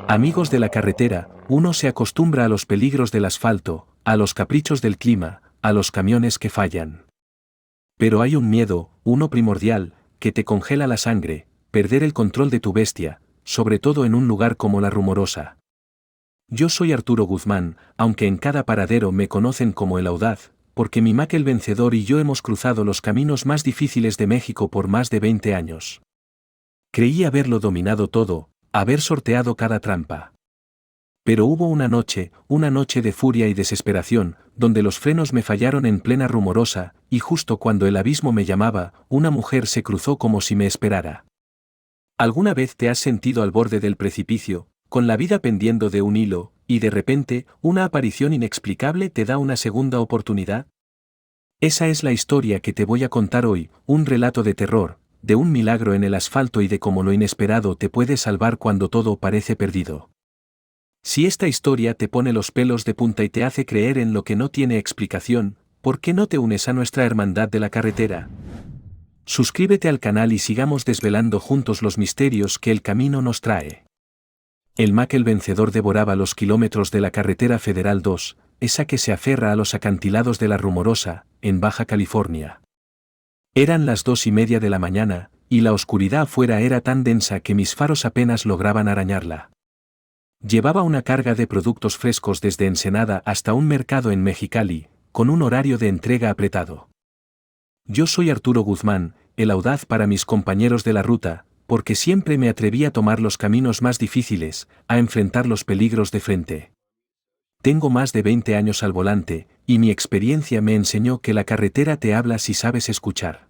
Amigos de la carretera, uno se acostumbra a los peligros del asfalto, a los caprichos del clima, a los camiones que fallan. Pero hay un miedo, uno primordial, que te congela la sangre, perder el control de tu bestia, sobre todo en un lugar como La Rumorosa. Yo soy Arturo Guzmán, aunque en cada paradero me conocen como el Audaz, porque mi Mac el Vencedor y yo hemos cruzado los caminos más difíciles de México por más de 20 años. Creí haberlo dominado todo, haber sorteado cada trampa. Pero hubo una noche de furia y desesperación, donde los frenos me fallaron en plena Rumorosa, y justo cuando el abismo me llamaba, una mujer se cruzó como si me esperara. ¿Alguna vez te has sentido al borde del precipicio, con la vida pendiendo de un hilo, y de repente, una aparición inexplicable te da una segunda oportunidad? Esa es la historia que te voy a contar hoy, un relato de terror, de un milagro en el asfalto y de cómo lo inesperado te puede salvar cuando todo parece perdido. Si esta historia te pone los pelos de punta y te hace creer en lo que no tiene explicación, ¿por qué no te unes a nuestra hermandad de la carretera? Suscríbete al canal y sigamos desvelando juntos los misterios que el camino nos trae. El Mac el Vencedor devoraba los kilómetros de la carretera Federal 2, esa que se aferra a los acantilados de La Rumorosa, en Baja California. Eran las 2:30 de la mañana, y la oscuridad afuera era tan densa que mis faros apenas lograban arañarla. Llevaba una carga de productos frescos desde Ensenada hasta un mercado en Mexicali, con un horario de entrega apretado. Yo soy Arturo Guzmán, el Audaz para mis compañeros de la ruta, porque siempre me atreví a tomar los caminos más difíciles, a enfrentar los peligros de frente. Tengo más de 20 años al volante, y mi experiencia me enseñó que la carretera te habla si sabes escuchar.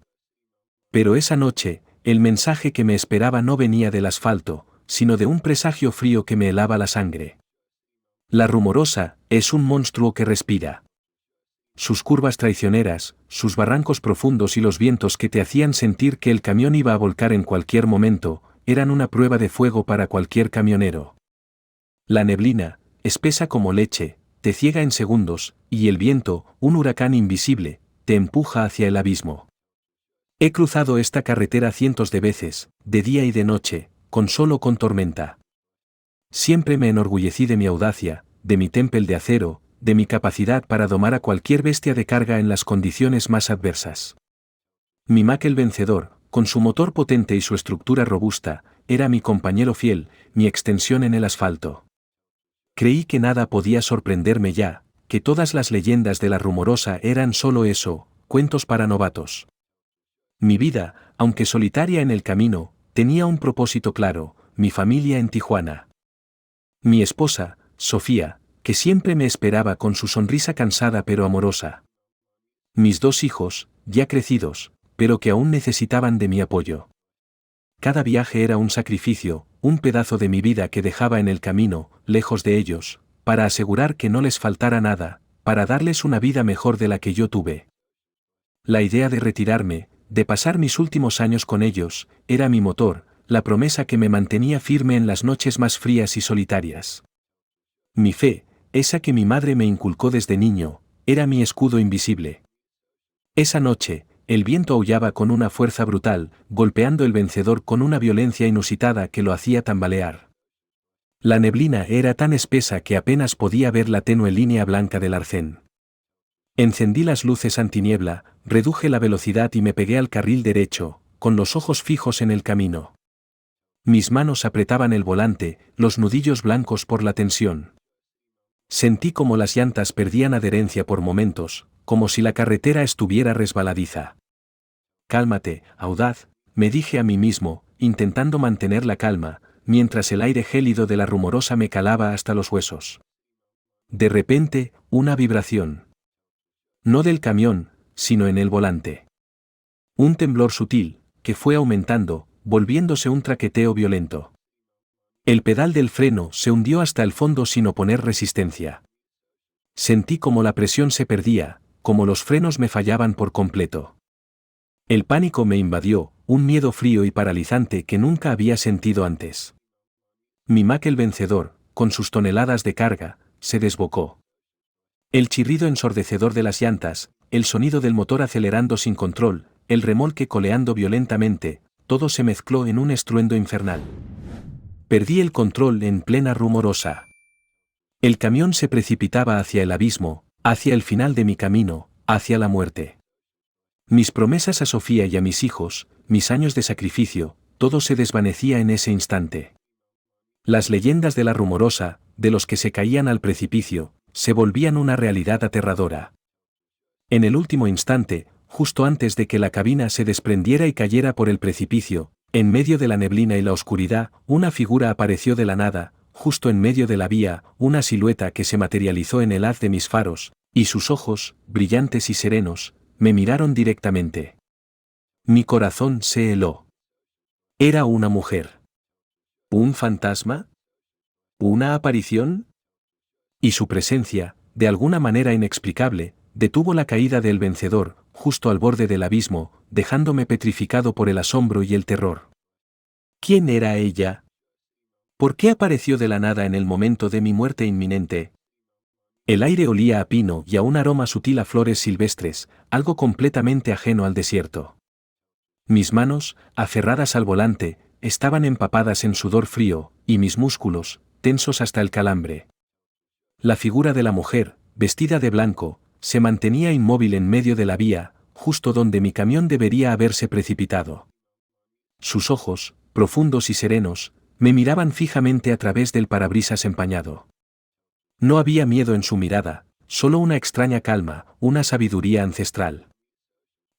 Pero esa noche, el mensaje que me esperaba no venía del asfalto, sino de un presagio frío que me helaba la sangre. La Rumorosa es un monstruo que respira. Sus curvas traicioneras, sus barrancos profundos y los vientos que te hacían sentir que el camión iba a volcar en cualquier momento, eran una prueba de fuego para cualquier camionero. La neblina, espesa como leche, te ciega en segundos, y el viento, un huracán invisible, te empuja hacia el abismo. He cruzado esta carretera cientos de veces, de día y de noche, con sol o con tormenta. Siempre me enorgullecí de mi audacia, de mi tempel de acero, de mi capacidad para domar a cualquier bestia de carga en las condiciones más adversas. Mi Mac el Vencedor, con su motor potente y su estructura robusta, era mi compañero fiel, mi extensión en el asfalto. Creí que nada podía sorprenderme ya, que todas las leyendas de La Rumorosa eran solo eso, cuentos para novatos. Mi vida, aunque solitaria en el camino, tenía un propósito claro, mi familia en Tijuana. Mi esposa, Sofía, que siempre me esperaba con su sonrisa cansada pero amorosa. Mis 2 hijos, ya crecidos, pero que aún necesitaban de mi apoyo. Cada viaje era un sacrificio, un pedazo de mi vida que dejaba en el camino, lejos de ellos, para asegurar que no les faltara nada, para darles una vida mejor de la que yo tuve. La idea de retirarme, de pasar mis últimos años con ellos, era mi motor, la promesa que me mantenía firme en las noches más frías y solitarias. Mi fe, esa que mi madre me inculcó desde niño, era mi escudo invisible. Esa noche, el viento aullaba con una fuerza brutal, golpeando el Vencedor con una violencia inusitada que lo hacía tambalear. La neblina era tan espesa que apenas podía ver la tenue línea blanca del arcén. Encendí las luces antiniebla, reduje la velocidad y me pegué al carril derecho, con los ojos fijos en el camino. Mis manos apretaban el volante, los nudillos blancos por la tensión. Sentí como las llantas perdían adherencia por momentos, como si la carretera estuviera resbaladiza. Cálmate, Audaz, me dije a mí mismo, intentando mantener la calma, mientras el aire gélido de La Rumorosa me calaba hasta los huesos. De repente, una vibración. No del camión, sino en el volante. Un temblor sutil, que fue aumentando, volviéndose un traqueteo violento. El pedal del freno se hundió hasta el fondo sin oponer resistencia. Sentí como la presión se perdía, como los frenos me fallaban por completo. El pánico me invadió, un miedo frío y paralizante que nunca había sentido antes. Mi Mac el Vencedor, con sus toneladas de carga, se desbocó. El chirrido ensordecedor de las llantas, el sonido del motor acelerando sin control, el remolque coleando violentamente, todo se mezcló en un estruendo infernal. Perdí el control en plena Rumorosa. El camión se precipitaba hacia el abismo, hacia el final de mi camino, hacia la muerte. Mis promesas a Sofía y a mis hijos, mis años de sacrificio, todo se desvanecía en ese instante. Las leyendas de la Rumorosa, de los que se caían al precipicio, se volvían una realidad aterradora. En el último instante, justo antes de que la cabina se desprendiera y cayera por el precipicio, en medio de la neblina y la oscuridad, una figura apareció de la nada, justo en medio de la vía, una silueta que se materializó en el haz de mis faros, y sus ojos, brillantes y serenos, me miraron directamente. Mi corazón se heló. Era una mujer. ¿Un fantasma? ¿Una aparición? Y su presencia, de alguna manera inexplicable, detuvo la caída del vencedor, justo al borde del abismo, dejándome petrificado por el asombro y el terror. ¿Quién era ella? ¿Por qué apareció de la nada en el momento de mi muerte inminente? El aire olía a pino y a un aroma sutil a flores silvestres, algo completamente ajeno al desierto. Mis manos, aferradas al volante, estaban empapadas en sudor frío, y mis músculos, tensos hasta el calambre. La figura de la mujer, vestida de blanco, se mantenía inmóvil en medio de la vía, justo donde mi camión debería haberse precipitado. Sus ojos, profundos y serenos, me miraban fijamente a través del parabrisas empañado. No había miedo en su mirada, solo una extraña calma, una sabiduría ancestral.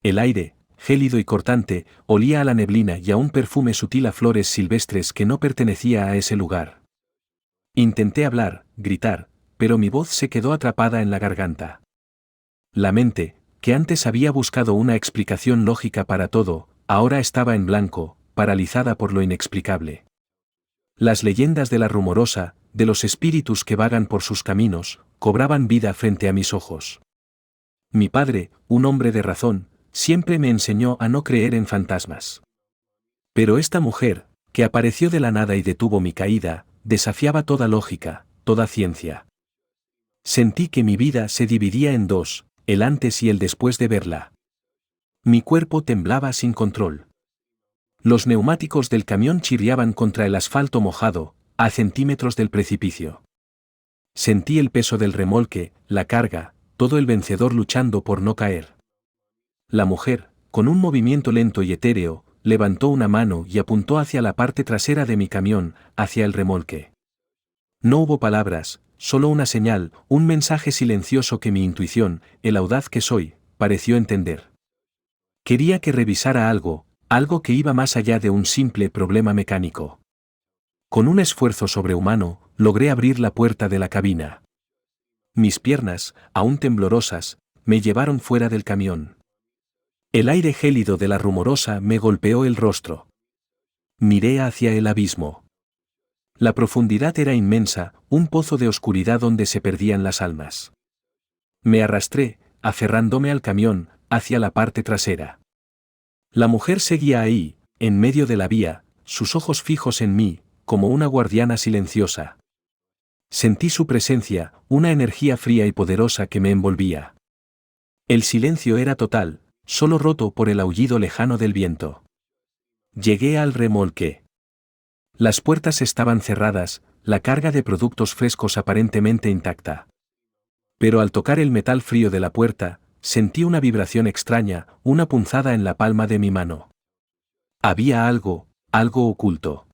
El aire, gélido y cortante, olía a la neblina y a un perfume sutil a flores silvestres que no pertenecía a ese lugar. Intenté hablar, gritar, pero mi voz se quedó atrapada en la garganta. La mente, que antes había buscado una explicación lógica para todo, ahora estaba en blanco, paralizada por lo inexplicable. Las leyendas de la Rumorosa, de los espíritus que vagan por sus caminos, cobraban vida frente a mis ojos. Mi padre, un hombre de razón, siempre me enseñó a no creer en fantasmas. Pero esta mujer, que apareció de la nada y detuvo mi caída, desafiaba toda lógica, toda ciencia. Sentí que mi vida se dividía en dos, el antes y el después de verla. Mi cuerpo temblaba sin control. Los neumáticos del camión chirriaban contra el asfalto mojado, a centímetros del precipicio. Sentí el peso del remolque, la carga, todo el vencedor luchando por no caer. La mujer, con un movimiento lento y etéreo, levantó una mano y apuntó hacia la parte trasera de mi camión, hacia el remolque. No hubo palabras, solo una señal, un mensaje silencioso que mi intuición, el audaz que soy, pareció entender. Quería que revisara algo, algo que iba más allá de un simple problema mecánico. Con un esfuerzo sobrehumano, logré abrir la puerta de la cabina. Mis piernas, aún temblorosas, me llevaron fuera del camión. El aire gélido de la Rumorosa me golpeó el rostro. Miré hacia el abismo. La profundidad era inmensa, un pozo de oscuridad donde se perdían las almas. Me arrastré, aferrándome al camión, hacia la parte trasera. La mujer seguía ahí, en medio de la vía, sus ojos fijos en mí, como una guardiana silenciosa. Sentí su presencia, una energía fría y poderosa que me envolvía. El silencio era total, solo roto por el aullido lejano del viento. Llegué al remolque. Las puertas estaban cerradas, la carga de productos frescos aparentemente intacta. Pero al tocar el metal frío de la puerta, sentí una vibración extraña, una punzada en la palma de mi mano. Había algo oculto.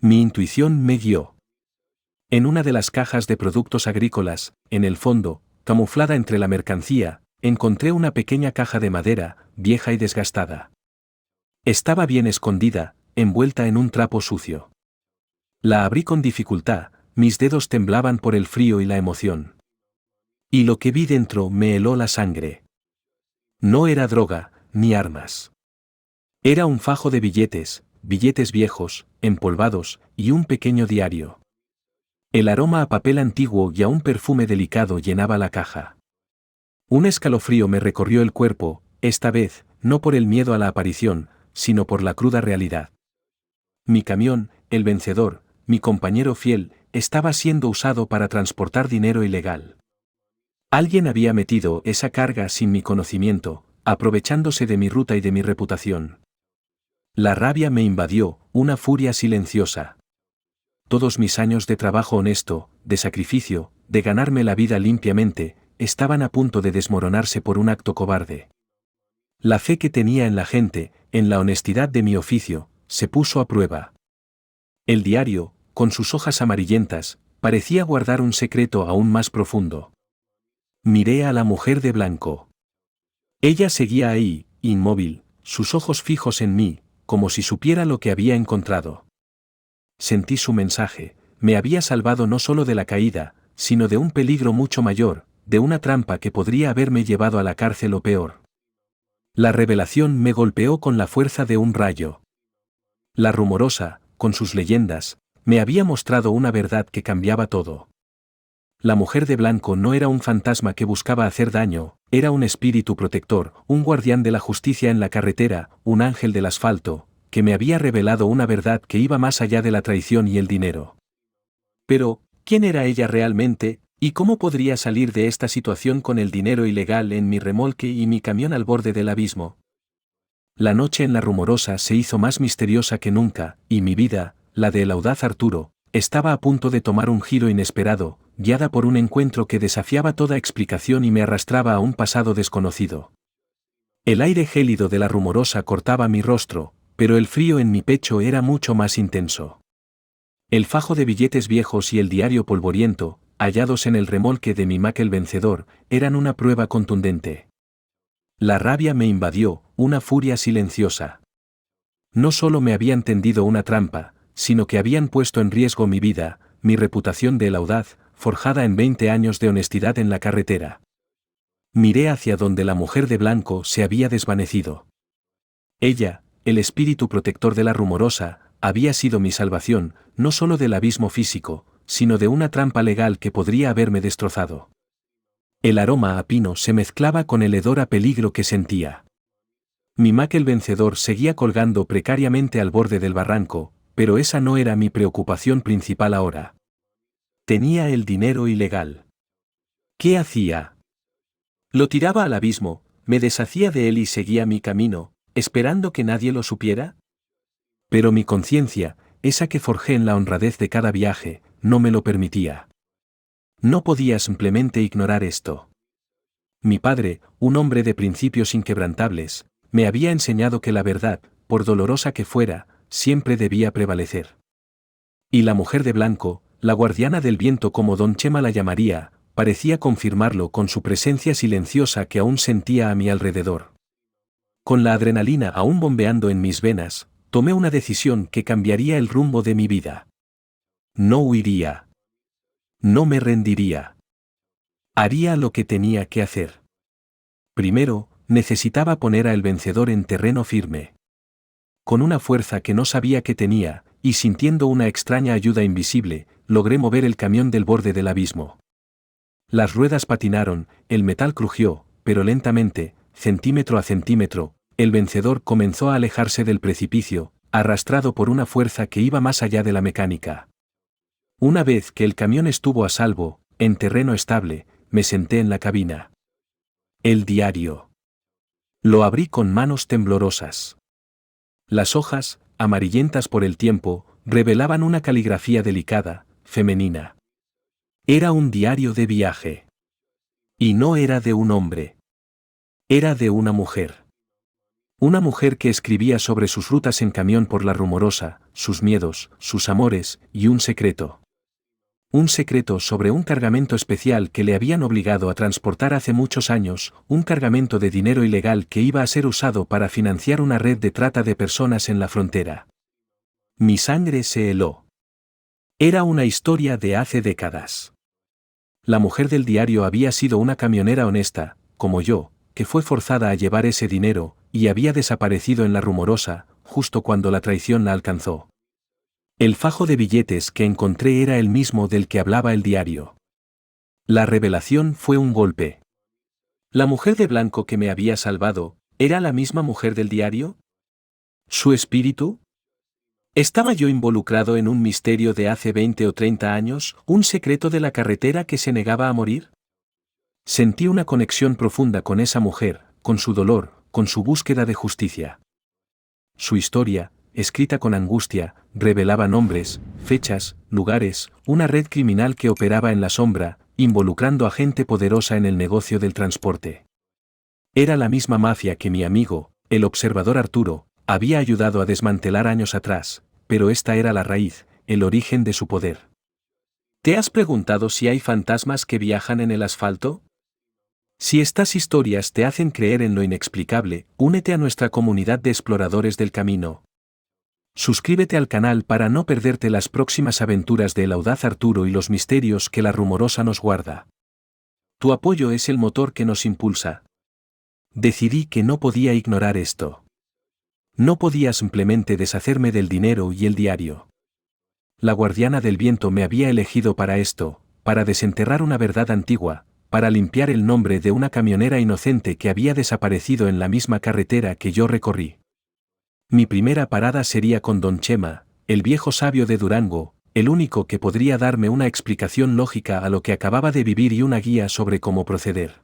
Mi intuición me guió. En una de las cajas de productos agrícolas, en el fondo, camuflada entre la mercancía, encontré una pequeña caja de madera, vieja y desgastada. Estaba bien escondida, envuelta en un trapo sucio. La abrí con dificultad, mis dedos temblaban por el frío y la emoción. Y lo que vi dentro me heló la sangre. No era droga, ni armas. Era un fajo de billetes, billetes viejos, empolvados, y un pequeño diario. El aroma a papel antiguo y a un perfume delicado llenaba la caja. Un escalofrío me recorrió el cuerpo, esta vez, no por el miedo a la aparición, sino por la cruda realidad. Mi camión, el vencedor, mi compañero fiel, estaba siendo usado para transportar dinero ilegal. Alguien había metido esa carga sin mi conocimiento, aprovechándose de mi ruta y de mi reputación. La rabia me invadió, una furia silenciosa. todos mis años de trabajo honesto, de sacrificio, de ganarme la vida limpiamente, estaban a punto de desmoronarse por un acto cobarde. La fe que tenía en la gente, en la honestidad de mi oficio, se puso a prueba. El diario, con sus hojas amarillentas, parecía guardar un secreto aún más profundo. Miré a la mujer de blanco. Ella seguía ahí, inmóvil, sus ojos fijos en mí, como si supiera lo que había encontrado. Sentí su mensaje, me había salvado no solo de la caída, sino de un peligro mucho mayor, de una trampa que podría haberme llevado a la cárcel o peor. La revelación me golpeó con la fuerza de un rayo. La rumorosa, con sus leyendas, me había mostrado una verdad que cambiaba todo. La mujer de blanco no era un fantasma que buscaba hacer daño, era un espíritu protector, un guardián de la justicia en la carretera, un ángel del asfalto, que me había revelado una verdad que iba más allá de la traición y el dinero. Pero, ¿quién era ella realmente, y cómo podría salir de esta situación con el dinero ilegal en mi remolque y mi camión al borde del abismo? La noche en la rumorosa se hizo más misteriosa que nunca, y mi vida, la del audaz Arturo, estaba a punto de tomar un giro inesperado, guiada por un encuentro que desafiaba toda explicación y me arrastraba a un pasado desconocido. El aire gélido de la rumorosa cortaba mi rostro, pero el frío en mi pecho era mucho más intenso. El fajo de billetes viejos y el diario polvoriento, hallados en el remolque de mi Mack el vencedor, eran una prueba contundente. La rabia me invadió, una furia silenciosa. No solo me habían tendido una trampa, sino que habían puesto en riesgo mi vida, mi reputación de audaz, forjada en 20 años de honestidad en la carretera. Miré hacia donde la mujer de blanco se había desvanecido. Ella, el espíritu protector de la rumorosa, había sido mi salvación, no solo del abismo físico, sino de una trampa legal que podría haberme destrozado. El aroma a pino se mezclaba con el hedor a peligro que sentía. Mi Mack el vencedor seguía colgando precariamente al borde del barranco, pero esa no era mi preocupación principal ahora. Tenía el dinero ilegal. ¿Qué hacía? Lo tiraba al abismo, me deshacía de él y seguía mi camino, esperando que nadie lo supiera. Pero mi conciencia, esa que forjé en la honradez de cada viaje, no me lo permitía. No podía simplemente ignorar esto. Mi padre, un hombre de principios inquebrantables, me había enseñado que la verdad, por dolorosa que fuera, siempre debía prevalecer. Y la mujer de blanco, la guardiana del viento como don Chema la llamaría, parecía confirmarlo con su presencia silenciosa que aún sentía a mi alrededor. Con la adrenalina aún bombeando en mis venas, tomé una decisión que cambiaría el rumbo de mi vida. No huiría. No me rendiría. Haría lo que tenía que hacer. Primero, necesitaba poner a el vencedor en terreno firme. Con una fuerza que no sabía que tenía, y sintiendo una extraña ayuda invisible, logré mover el camión del borde del abismo. Las ruedas patinaron, el metal crujió, pero lentamente, centímetro a centímetro, el vencedor comenzó a alejarse del precipicio, arrastrado por una fuerza que iba más allá de la mecánica. Una vez que el camión estuvo a salvo, en terreno estable, me senté en la cabina. El diario. Lo abrí con manos temblorosas. Las hojas, amarillentas por el tiempo, revelaban una caligrafía delicada, femenina. Era un diario de viaje. Y no era de un hombre. Era de una mujer. Una mujer que escribía sobre sus rutas en camión por la rumorosa, sus miedos, sus amores, y un secreto. Un secreto sobre un cargamento especial que le habían obligado a transportar hace muchos años, un cargamento de dinero ilegal que iba a ser usado para financiar una red de trata de personas en la frontera. Mi sangre se heló. Era una historia de hace décadas. La mujer del diario había sido una camionera honesta, como yo, que fue forzada a llevar ese dinero, y había desaparecido en la rumorosa, justo cuando la traición la alcanzó. El fajo de billetes que encontré era el mismo del que hablaba el diario. La revelación fue un golpe. ¿La mujer de blanco que me había salvado, era la misma mujer del diario? ¿Su espíritu? ¿Estaba yo involucrado en un misterio de hace 20 o 30 años, un secreto de la carretera que se negaba a morir? Sentí una conexión profunda con esa mujer, con su dolor, con su búsqueda de justicia. Su historia, escrita con angustia, revelaba nombres, fechas, lugares, una red criminal que operaba en la sombra, involucrando a gente poderosa en el negocio del transporte. Era la misma mafia que mi amigo, el observador Arturo, había ayudado a desmantelar años atrás, pero esta era la raíz, el origen de su poder. ¿Te has preguntado si hay fantasmas que viajan en el asfalto? Si estas historias te hacen creer en lo inexplicable, únete a nuestra comunidad de exploradores del camino. Suscríbete al canal para no perderte las próximas aventuras de el audaz Arturo y los misterios que la Rumorosa nos guarda. Tu apoyo es el motor que nos impulsa. Decidí que no podía ignorar esto. No podía simplemente deshacerme del dinero y el diario. La guardiana del viento me había elegido para esto, para desenterrar una verdad antigua, para limpiar el nombre de una camionera inocente que había desaparecido en la misma carretera que yo recorrí. Mi primera parada sería con Don Chema, el viejo sabio de Durango, el único que podría darme una explicación lógica a lo que acababa de vivir y una guía sobre cómo proceder.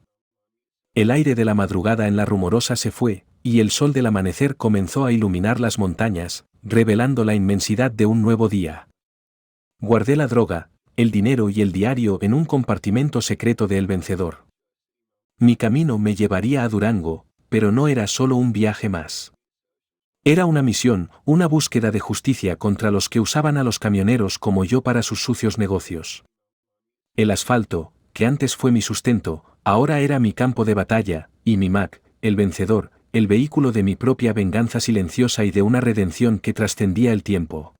El aire de la madrugada en la Rumorosa se fue, y el sol del amanecer comenzó a iluminar las montañas, revelando la inmensidad de un nuevo día. Guardé la droga, el dinero y el diario en un compartimento secreto de El Vencedor. Mi camino me llevaría a Durango, pero no era solo un viaje más. Era una misión, una búsqueda de justicia contra los que usaban a los camioneros como yo para sus sucios negocios. El asfalto, que antes fue mi sustento, ahora era mi campo de batalla, y mi Mac, el vencedor, el vehículo de mi propia venganza silenciosa y de una redención que trascendía el tiempo.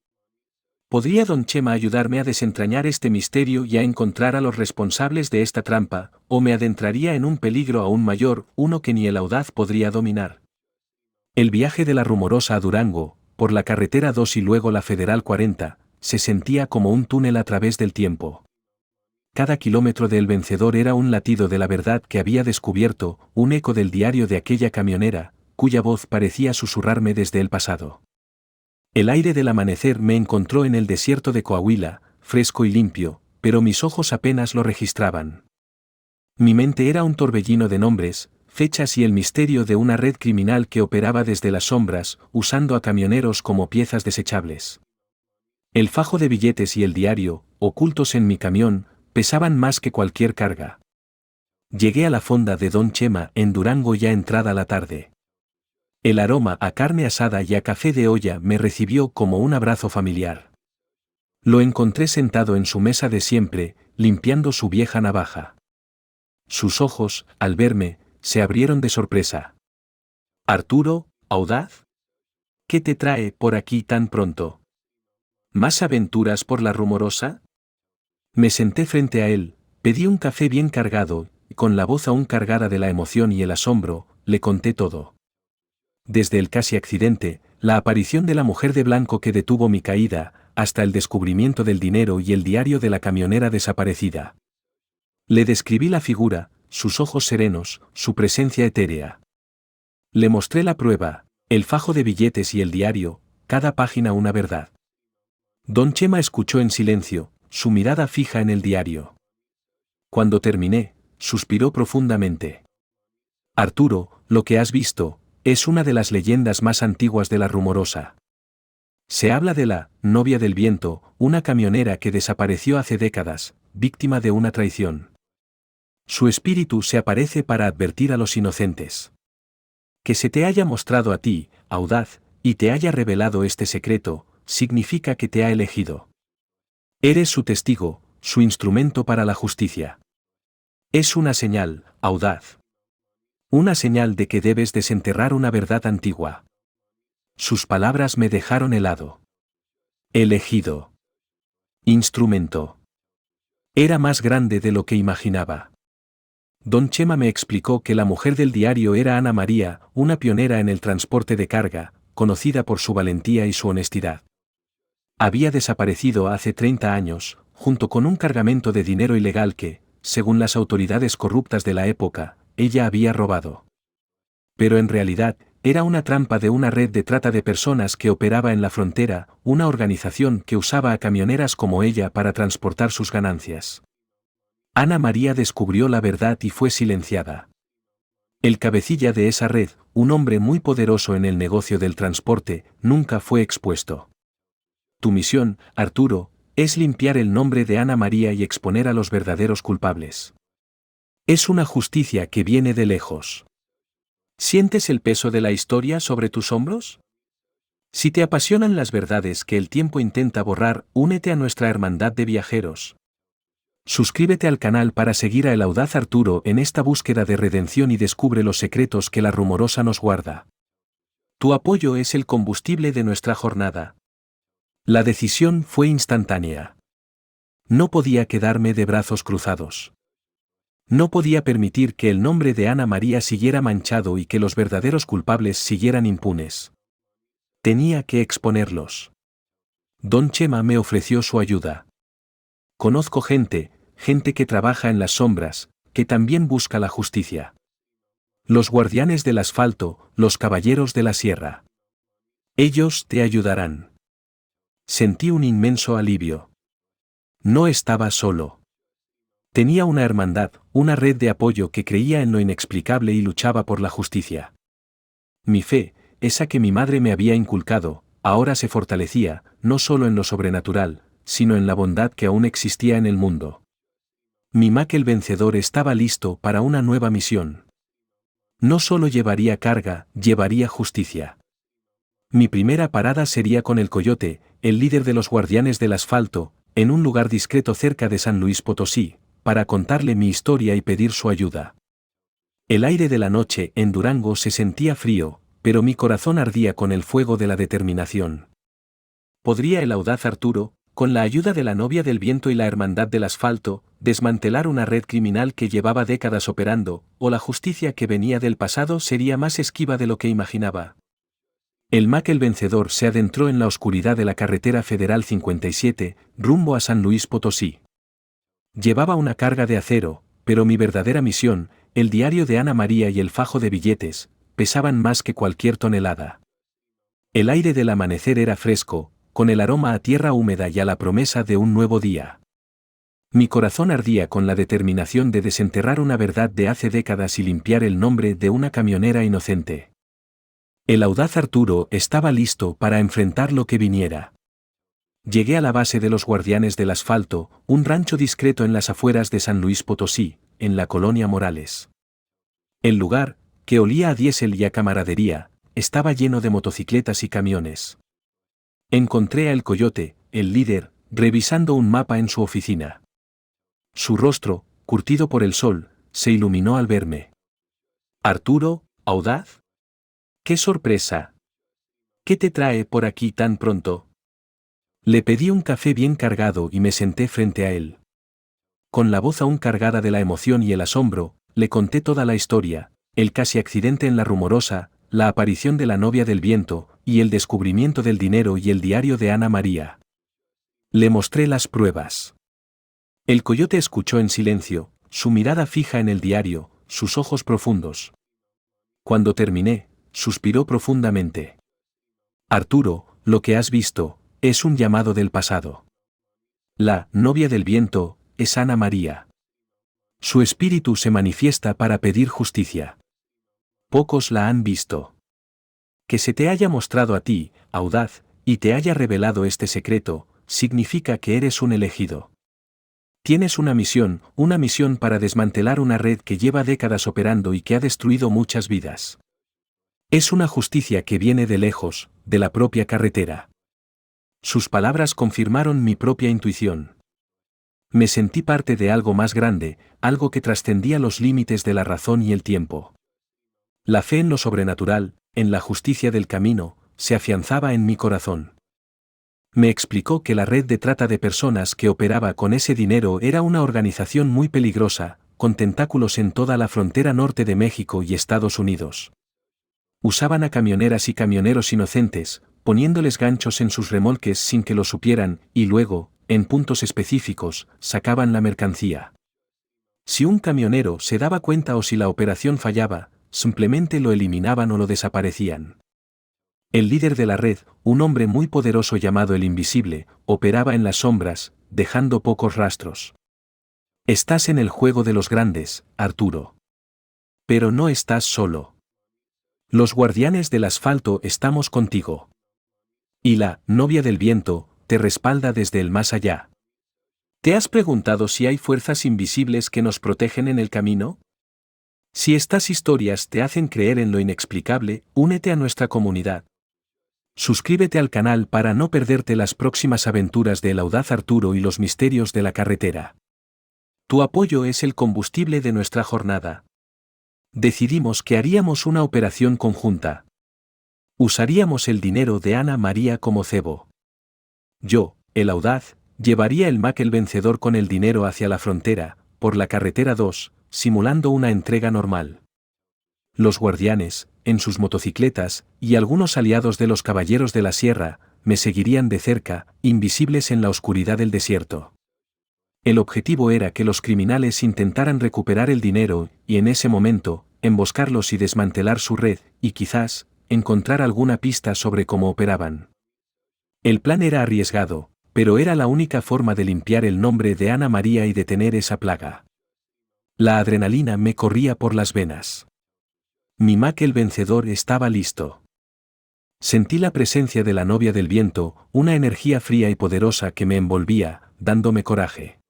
¿Podría Don Chema ayudarme a desentrañar este misterio y a encontrar a los responsables de esta trampa, o me adentraría en un peligro aún mayor, uno que ni el audaz podría dominar? El viaje de la Rumorosa a Durango, por la carretera 2 y luego la Federal 40, se sentía como un túnel a través del tiempo. Cada kilómetro de El Vencedor era un latido de la verdad que había descubierto, un eco del diario de aquella camionera, cuya voz parecía susurrarme desde el pasado. El aire del amanecer me encontró en el desierto de Coahuila, fresco y limpio, pero mis ojos apenas lo registraban. Mi mente era un torbellino de nombres, fechas y el misterio de una red criminal que operaba desde las sombras, usando a camioneros como piezas desechables. El fajo de billetes y el diario, ocultos en mi camión, pesaban más que cualquier carga. Llegué a la fonda de Don Chema en Durango ya entrada la tarde. El aroma a carne asada y a café de olla me recibió como un abrazo familiar. Lo encontré sentado en su mesa de siempre, limpiando su vieja navaja. Sus ojos, al verme, se abrieron de sorpresa. «Arturo, audaz? ¿Qué te trae por aquí tan pronto? ¿Más aventuras por la Rumorosa?» Me senté frente a él, pedí un café bien cargado, y con la voz aún cargada de la emoción y el asombro, le conté todo. Desde el casi accidente, la aparición de la mujer de blanco que detuvo mi caída, hasta el descubrimiento del dinero y el diario de la camionera desaparecida. Le describí la figura, sus ojos serenos, su presencia etérea. Le mostré la prueba, el fajo de billetes y el diario, cada página una verdad. Don Chema escuchó en silencio, su mirada fija en el diario. Cuando terminé, suspiró profundamente. «Arturo, lo que has visto, es una de las leyendas más antiguas de la Rumorosa. Se habla de la novia del viento, una camionera que desapareció hace décadas, víctima de una traición. Su espíritu se aparece para advertir a los inocentes. Que se te haya mostrado a ti, audaz, y te haya revelado este secreto, significa que te ha elegido. Eres su testigo, su instrumento para la justicia. Es una señal, audaz. Una señal de que debes desenterrar una verdad antigua». Sus palabras me dejaron helado. Elegido. Instrumento. Era más grande de lo que imaginaba. Don Chema me explicó que la mujer del diario era Ana María, una pionera en el transporte de carga, conocida por su valentía y su honestidad. Había desaparecido hace 30 años, junto con un cargamento de dinero ilegal que, según las autoridades corruptas de la época, ella había robado. Pero en realidad, era una trampa de una red de trata de personas que operaba en la frontera, una organización que usaba a camioneras como ella para transportar sus ganancias. Ana María descubrió la verdad y fue silenciada. El cabecilla de esa red, un hombre muy poderoso en el negocio del transporte, nunca fue expuesto. Tu misión, Arturo, es limpiar el nombre de Ana María y exponer a los verdaderos culpables. Es una justicia que viene de lejos. ¿Sientes el peso de la historia sobre tus hombros? Si te apasionan las verdades que el tiempo intenta borrar, únete a nuestra hermandad de viajeros. Suscríbete al canal para seguir a el audaz Arturo en esta búsqueda de redención y descubre los secretos que la rumorosa nos guarda. Tu apoyo es el combustible de nuestra jornada. La decisión fue instantánea. No podía quedarme de brazos cruzados. No podía permitir que el nombre de Ana María siguiera manchado y que los verdaderos culpables siguieran impunes. Tenía que exponerlos. Don Chema me ofreció su ayuda. Conozco gente que trabaja en las sombras, que también busca la justicia. Los guardianes del asfalto, los caballeros de la sierra. Ellos te ayudarán. Sentí un inmenso alivio. No estaba solo. Tenía una hermandad, una red de apoyo que creía en lo inexplicable y luchaba por la justicia. Mi fe, esa que mi madre me había inculcado, ahora se fortalecía, no solo en lo sobrenatural, sino en la bondad que aún existía en el mundo. Mi Mac el vencedor estaba listo para una nueva misión. No solo llevaría carga, llevaría justicia. Mi primera parada sería con el Coyote, el líder de los guardianes del asfalto, en un lugar discreto cerca de San Luis Potosí, para contarle mi historia y pedir su ayuda. El aire de la noche en Durango se sentía frío, pero mi corazón ardía con el fuego de la determinación. ¿Podría el audaz Arturo, con la ayuda de la novia del viento y la hermandad del asfalto, desmantelar una red criminal que llevaba décadas operando, o la justicia que venía del pasado sería más esquiva de lo que imaginaba? El Mac el vencedor se adentró en la oscuridad de la carretera federal 57, rumbo a San Luis Potosí. Llevaba una carga de acero, pero mi verdadera misión, el diario de Ana María y el fajo de billetes, pesaban más que cualquier tonelada. El aire del amanecer era fresco, con el aroma a tierra húmeda y a la promesa de un nuevo día. Mi corazón ardía con la determinación de desenterrar una verdad de hace décadas y limpiar el nombre de una camionera inocente. El audaz Arturo estaba listo para enfrentar lo que viniera. Llegué a la base de los guardianes del asfalto, un rancho discreto en las afueras de San Luis Potosí, en la colonia Morales. El lugar, que olía a diésel y a camaradería, estaba lleno de motocicletas y camiones. Encontré a El Coyote, el líder, revisando un mapa en su oficina. Su rostro, curtido por el sol, se iluminó al verme. «Arturo, audaz. ¡Qué sorpresa! ¿Qué te trae por aquí tan pronto?» Le pedí un café bien cargado y me senté frente a él. Con la voz aún cargada de la emoción y el asombro, le conté toda la historia, el casi accidente en la Rumorosa, la aparición de la novia del viento, y el descubrimiento del dinero y el diario de Ana María. Le mostré las pruebas. El Coyote escuchó en silencio, su mirada fija en el diario, sus ojos profundos. Cuando terminé, suspiró profundamente. «Arturo, lo que has visto, es un llamado del pasado. La novia del viento es Ana María. Su espíritu se manifiesta para pedir justicia. Pocos la han visto. Que se te haya mostrado a ti, audaz, y te haya revelado este secreto, significa que eres un elegido. Tienes una misión para desmantelar una red que lleva décadas operando y que ha destruido muchas vidas. Es una justicia que viene de lejos, de la propia carretera». Sus palabras confirmaron mi propia intuición. Me sentí parte de algo más grande, algo que trascendía los límites de la razón y el tiempo. La fe en lo sobrenatural, en la justicia del camino, se afianzaba en mi corazón. Me explicó que la red de trata de personas que operaba con ese dinero era una organización muy peligrosa, con tentáculos en toda la frontera norte de México y Estados Unidos. Usaban a camioneras y camioneros inocentes, poniéndoles ganchos en sus remolques sin que lo supieran, y luego, en puntos específicos, sacaban la mercancía. Si un camionero se daba cuenta o si la operación fallaba, simplemente lo eliminaban o lo desaparecían. El líder de la red, un hombre muy poderoso llamado el Invisible, operaba en las sombras, dejando pocos rastros. «Estás en el juego de los grandes, Arturo. Pero no estás solo. Los guardianes del asfalto estamos contigo. Y la novia del viento te respalda desde el más allá. ¿Te has preguntado si hay fuerzas invisibles que nos protegen en el camino? Si estas historias te hacen creer en lo inexplicable, únete a nuestra comunidad. Suscríbete al canal para no perderte las próximas aventuras de El Audaz Arturo y los misterios de la carretera. Tu apoyo es el combustible de nuestra jornada. Decidimos que haríamos una operación conjunta. Usaríamos el dinero de Ana María como cebo. Yo, el audaz, llevaría el Mac el vencedor con el dinero hacia la frontera, por la carretera 2, simulando una entrega normal. Los guardianes, en sus motocicletas, y algunos aliados de los caballeros de la sierra, me seguirían de cerca, invisibles en la oscuridad del desierto. El objetivo era que los criminales intentaran recuperar el dinero y en ese momento, emboscarlos y desmantelar su red, y quizás, encontrar alguna pista sobre cómo operaban. El plan era arriesgado, pero era la única forma de limpiar el nombre de Ana María y detener esa plaga. La adrenalina me corría por las venas. Mi Mac el vencedor estaba listo. Sentí la presencia de la novia del viento, una energía fría y poderosa que me envolvía, dándome coraje.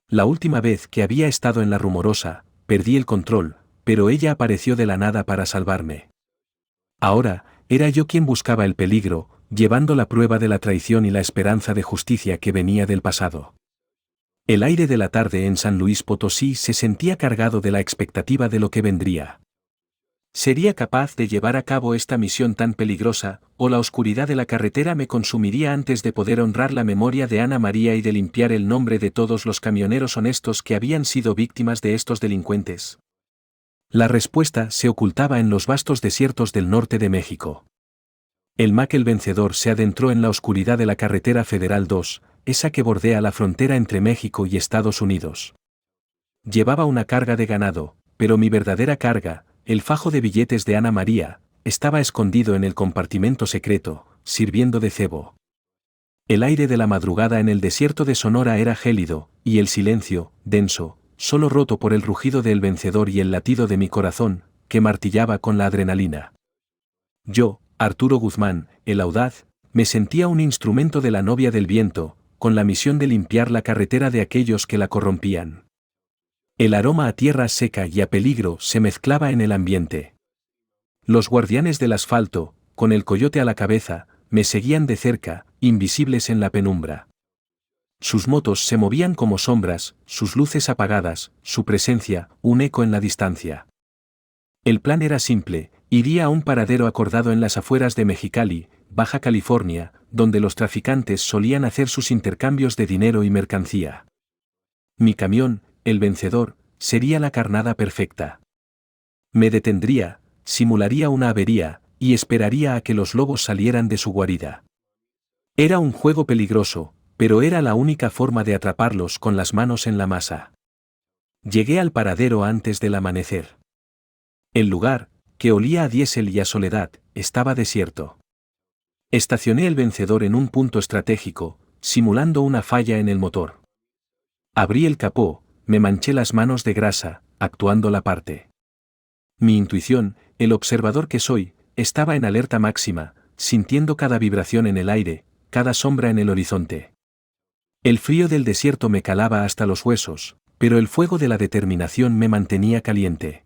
La última vez que había estado en la Rumorosa, perdí el control, pero ella apareció de la nada para salvarme. Ahora, era yo quien buscaba el peligro, llevando la prueba de la traición y la esperanza de justicia que venía del pasado. El aire de la tarde en San Luis Potosí se sentía cargado de la expectativa de lo que vendría. ¿Sería capaz de llevar a cabo esta misión tan peligrosa, o la oscuridad de la carretera me consumiría antes de poder honrar la memoria de Ana María y de limpiar el nombre de todos los camioneros honestos que habían sido víctimas de estos delincuentes? La respuesta se ocultaba en los vastos desiertos del norte de México. El Mac el vencedor se adentró en la oscuridad de la carretera Federal 2, esa que bordea la frontera entre México y Estados Unidos. Llevaba una carga de ganado, pero mi verdadera carga, el fajo de billetes de Ana María, estaba escondido en el compartimento secreto, sirviendo de cebo. El aire de la madrugada en el desierto de Sonora era gélido, y el silencio, denso, solo roto por el rugido del vencedor y el latido de mi corazón, que martillaba con la adrenalina. Yo, Arturo Guzmán, el audaz, me sentía un instrumento de la novia del viento, con la misión de limpiar la carretera de aquellos que la corrompían. El aroma a tierra seca y a peligro se mezclaba en el ambiente. Los guardianes del asfalto, con el coyote a la cabeza, me seguían de cerca, invisibles en la penumbra. Sus motos se movían como sombras, sus luces apagadas, su presencia, un eco en la distancia. El plan era simple, iría a un paradero acordado en las afueras de Mexicali, Baja California, donde los traficantes solían hacer sus intercambios de dinero y mercancía. Mi camión, el vencedor, sería la carnada perfecta. Me detendría, simularía una avería, y esperaría a que los lobos salieran de su guarida. Era un juego peligroso, pero era la única forma de atraparlos con las manos en la masa. Llegué al paradero antes del amanecer. El lugar, que olía a diésel y a soledad, estaba desierto. Estacioné el vencedor en un punto estratégico, simulando una falla en el motor. Abrí el capó, me manché las manos de grasa, actuando la parte. Mi intuición, el observador que soy, estaba en alerta máxima, sintiendo cada vibración en el aire, cada sombra en el horizonte. El frío del desierto me calaba hasta los huesos, pero el fuego de la determinación me mantenía caliente.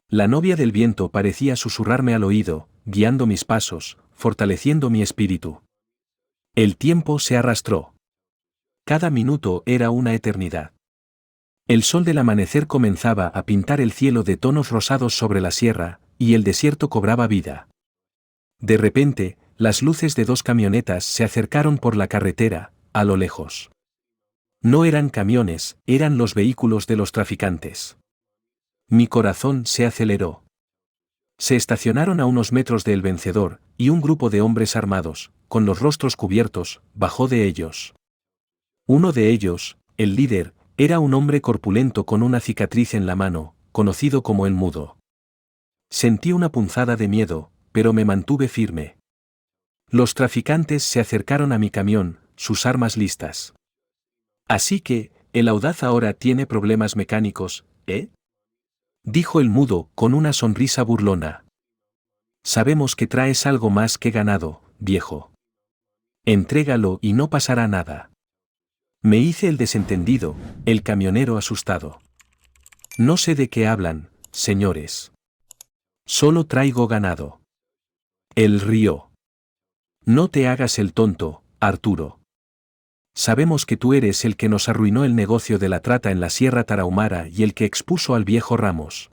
La novia del viento parecía susurrarme al oído, guiando mis pasos, fortaleciendo mi espíritu. El tiempo se arrastró. Cada minuto era una eternidad. El sol del amanecer comenzaba a pintar el cielo de tonos rosados sobre la sierra, y el desierto cobraba vida. De repente, las luces de dos camionetas se acercaron por la carretera, a lo lejos. No eran camiones, eran los vehículos de los traficantes. Mi corazón se aceleró. Se estacionaron a unos metros del vencedor, y un grupo de hombres armados, con los rostros cubiertos, bajó de ellos. Uno de ellos, el líder, era un hombre corpulento con una cicatriz en la mano, conocido como el Mudo. Sentí una punzada de miedo, pero me mantuve firme. Los traficantes se acercaron a mi camión, sus armas listas. Así que, el audaz ahora tiene problemas mecánicos, ¿eh? Dijo el mudo, con una sonrisa burlona. Sabemos que traes algo más que ganado, viejo. Entrégalo y no pasará nada. Me hice el desentendido, el camionero asustado. No sé de qué hablan, señores. Solo traigo ganado. Él rió. No te hagas el tonto, Arturo. Sabemos que tú eres el que nos arruinó el negocio de la trata en la Sierra Tarahumara y el que expuso al viejo Ramos.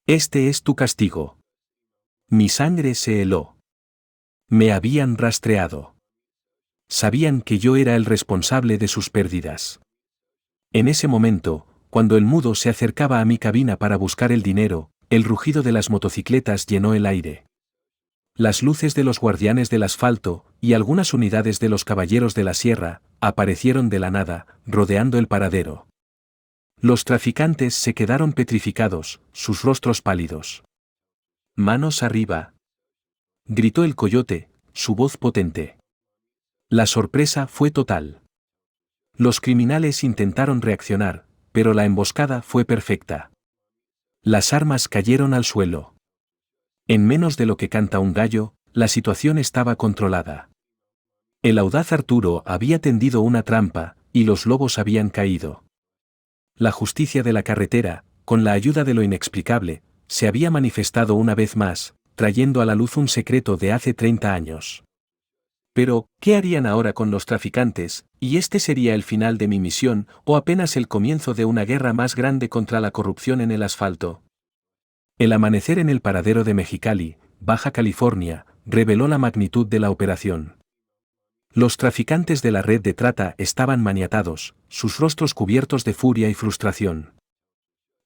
Este es tu castigo. Mi sangre se heló. Me habían rastreado. Sabían que yo era el responsable de sus pérdidas. En ese momento, cuando el mudo se acercaba a mi cabina para buscar el dinero, el rugido de las motocicletas llenó el aire. Las luces de los guardianes del asfalto, y algunas unidades de los caballeros de la sierra, aparecieron de la nada, rodeando el paradero. Los traficantes se quedaron petrificados, sus rostros pálidos. «Manos arriba», gritó el coyote, su voz potente. La sorpresa fue total. Los criminales intentaron reaccionar, pero la emboscada fue perfecta. Las armas cayeron al suelo. En menos de lo que canta un gallo, la situación estaba controlada. El audaz Arturo había tendido una trampa, y los lobos habían caído. La justicia de la carretera, con la ayuda de lo inexplicable, se había manifestado una vez más, trayendo a la luz un secreto de hace 30 años. Pero, ¿qué harían ahora con los traficantes? ¿Y este sería el final de mi misión, o apenas el comienzo de una guerra más grande contra la corrupción en el asfalto? El amanecer en el paradero de Mexicali, Baja California, reveló la magnitud de la operación. Los traficantes de la red de trata estaban maniatados, sus rostros cubiertos de furia y frustración.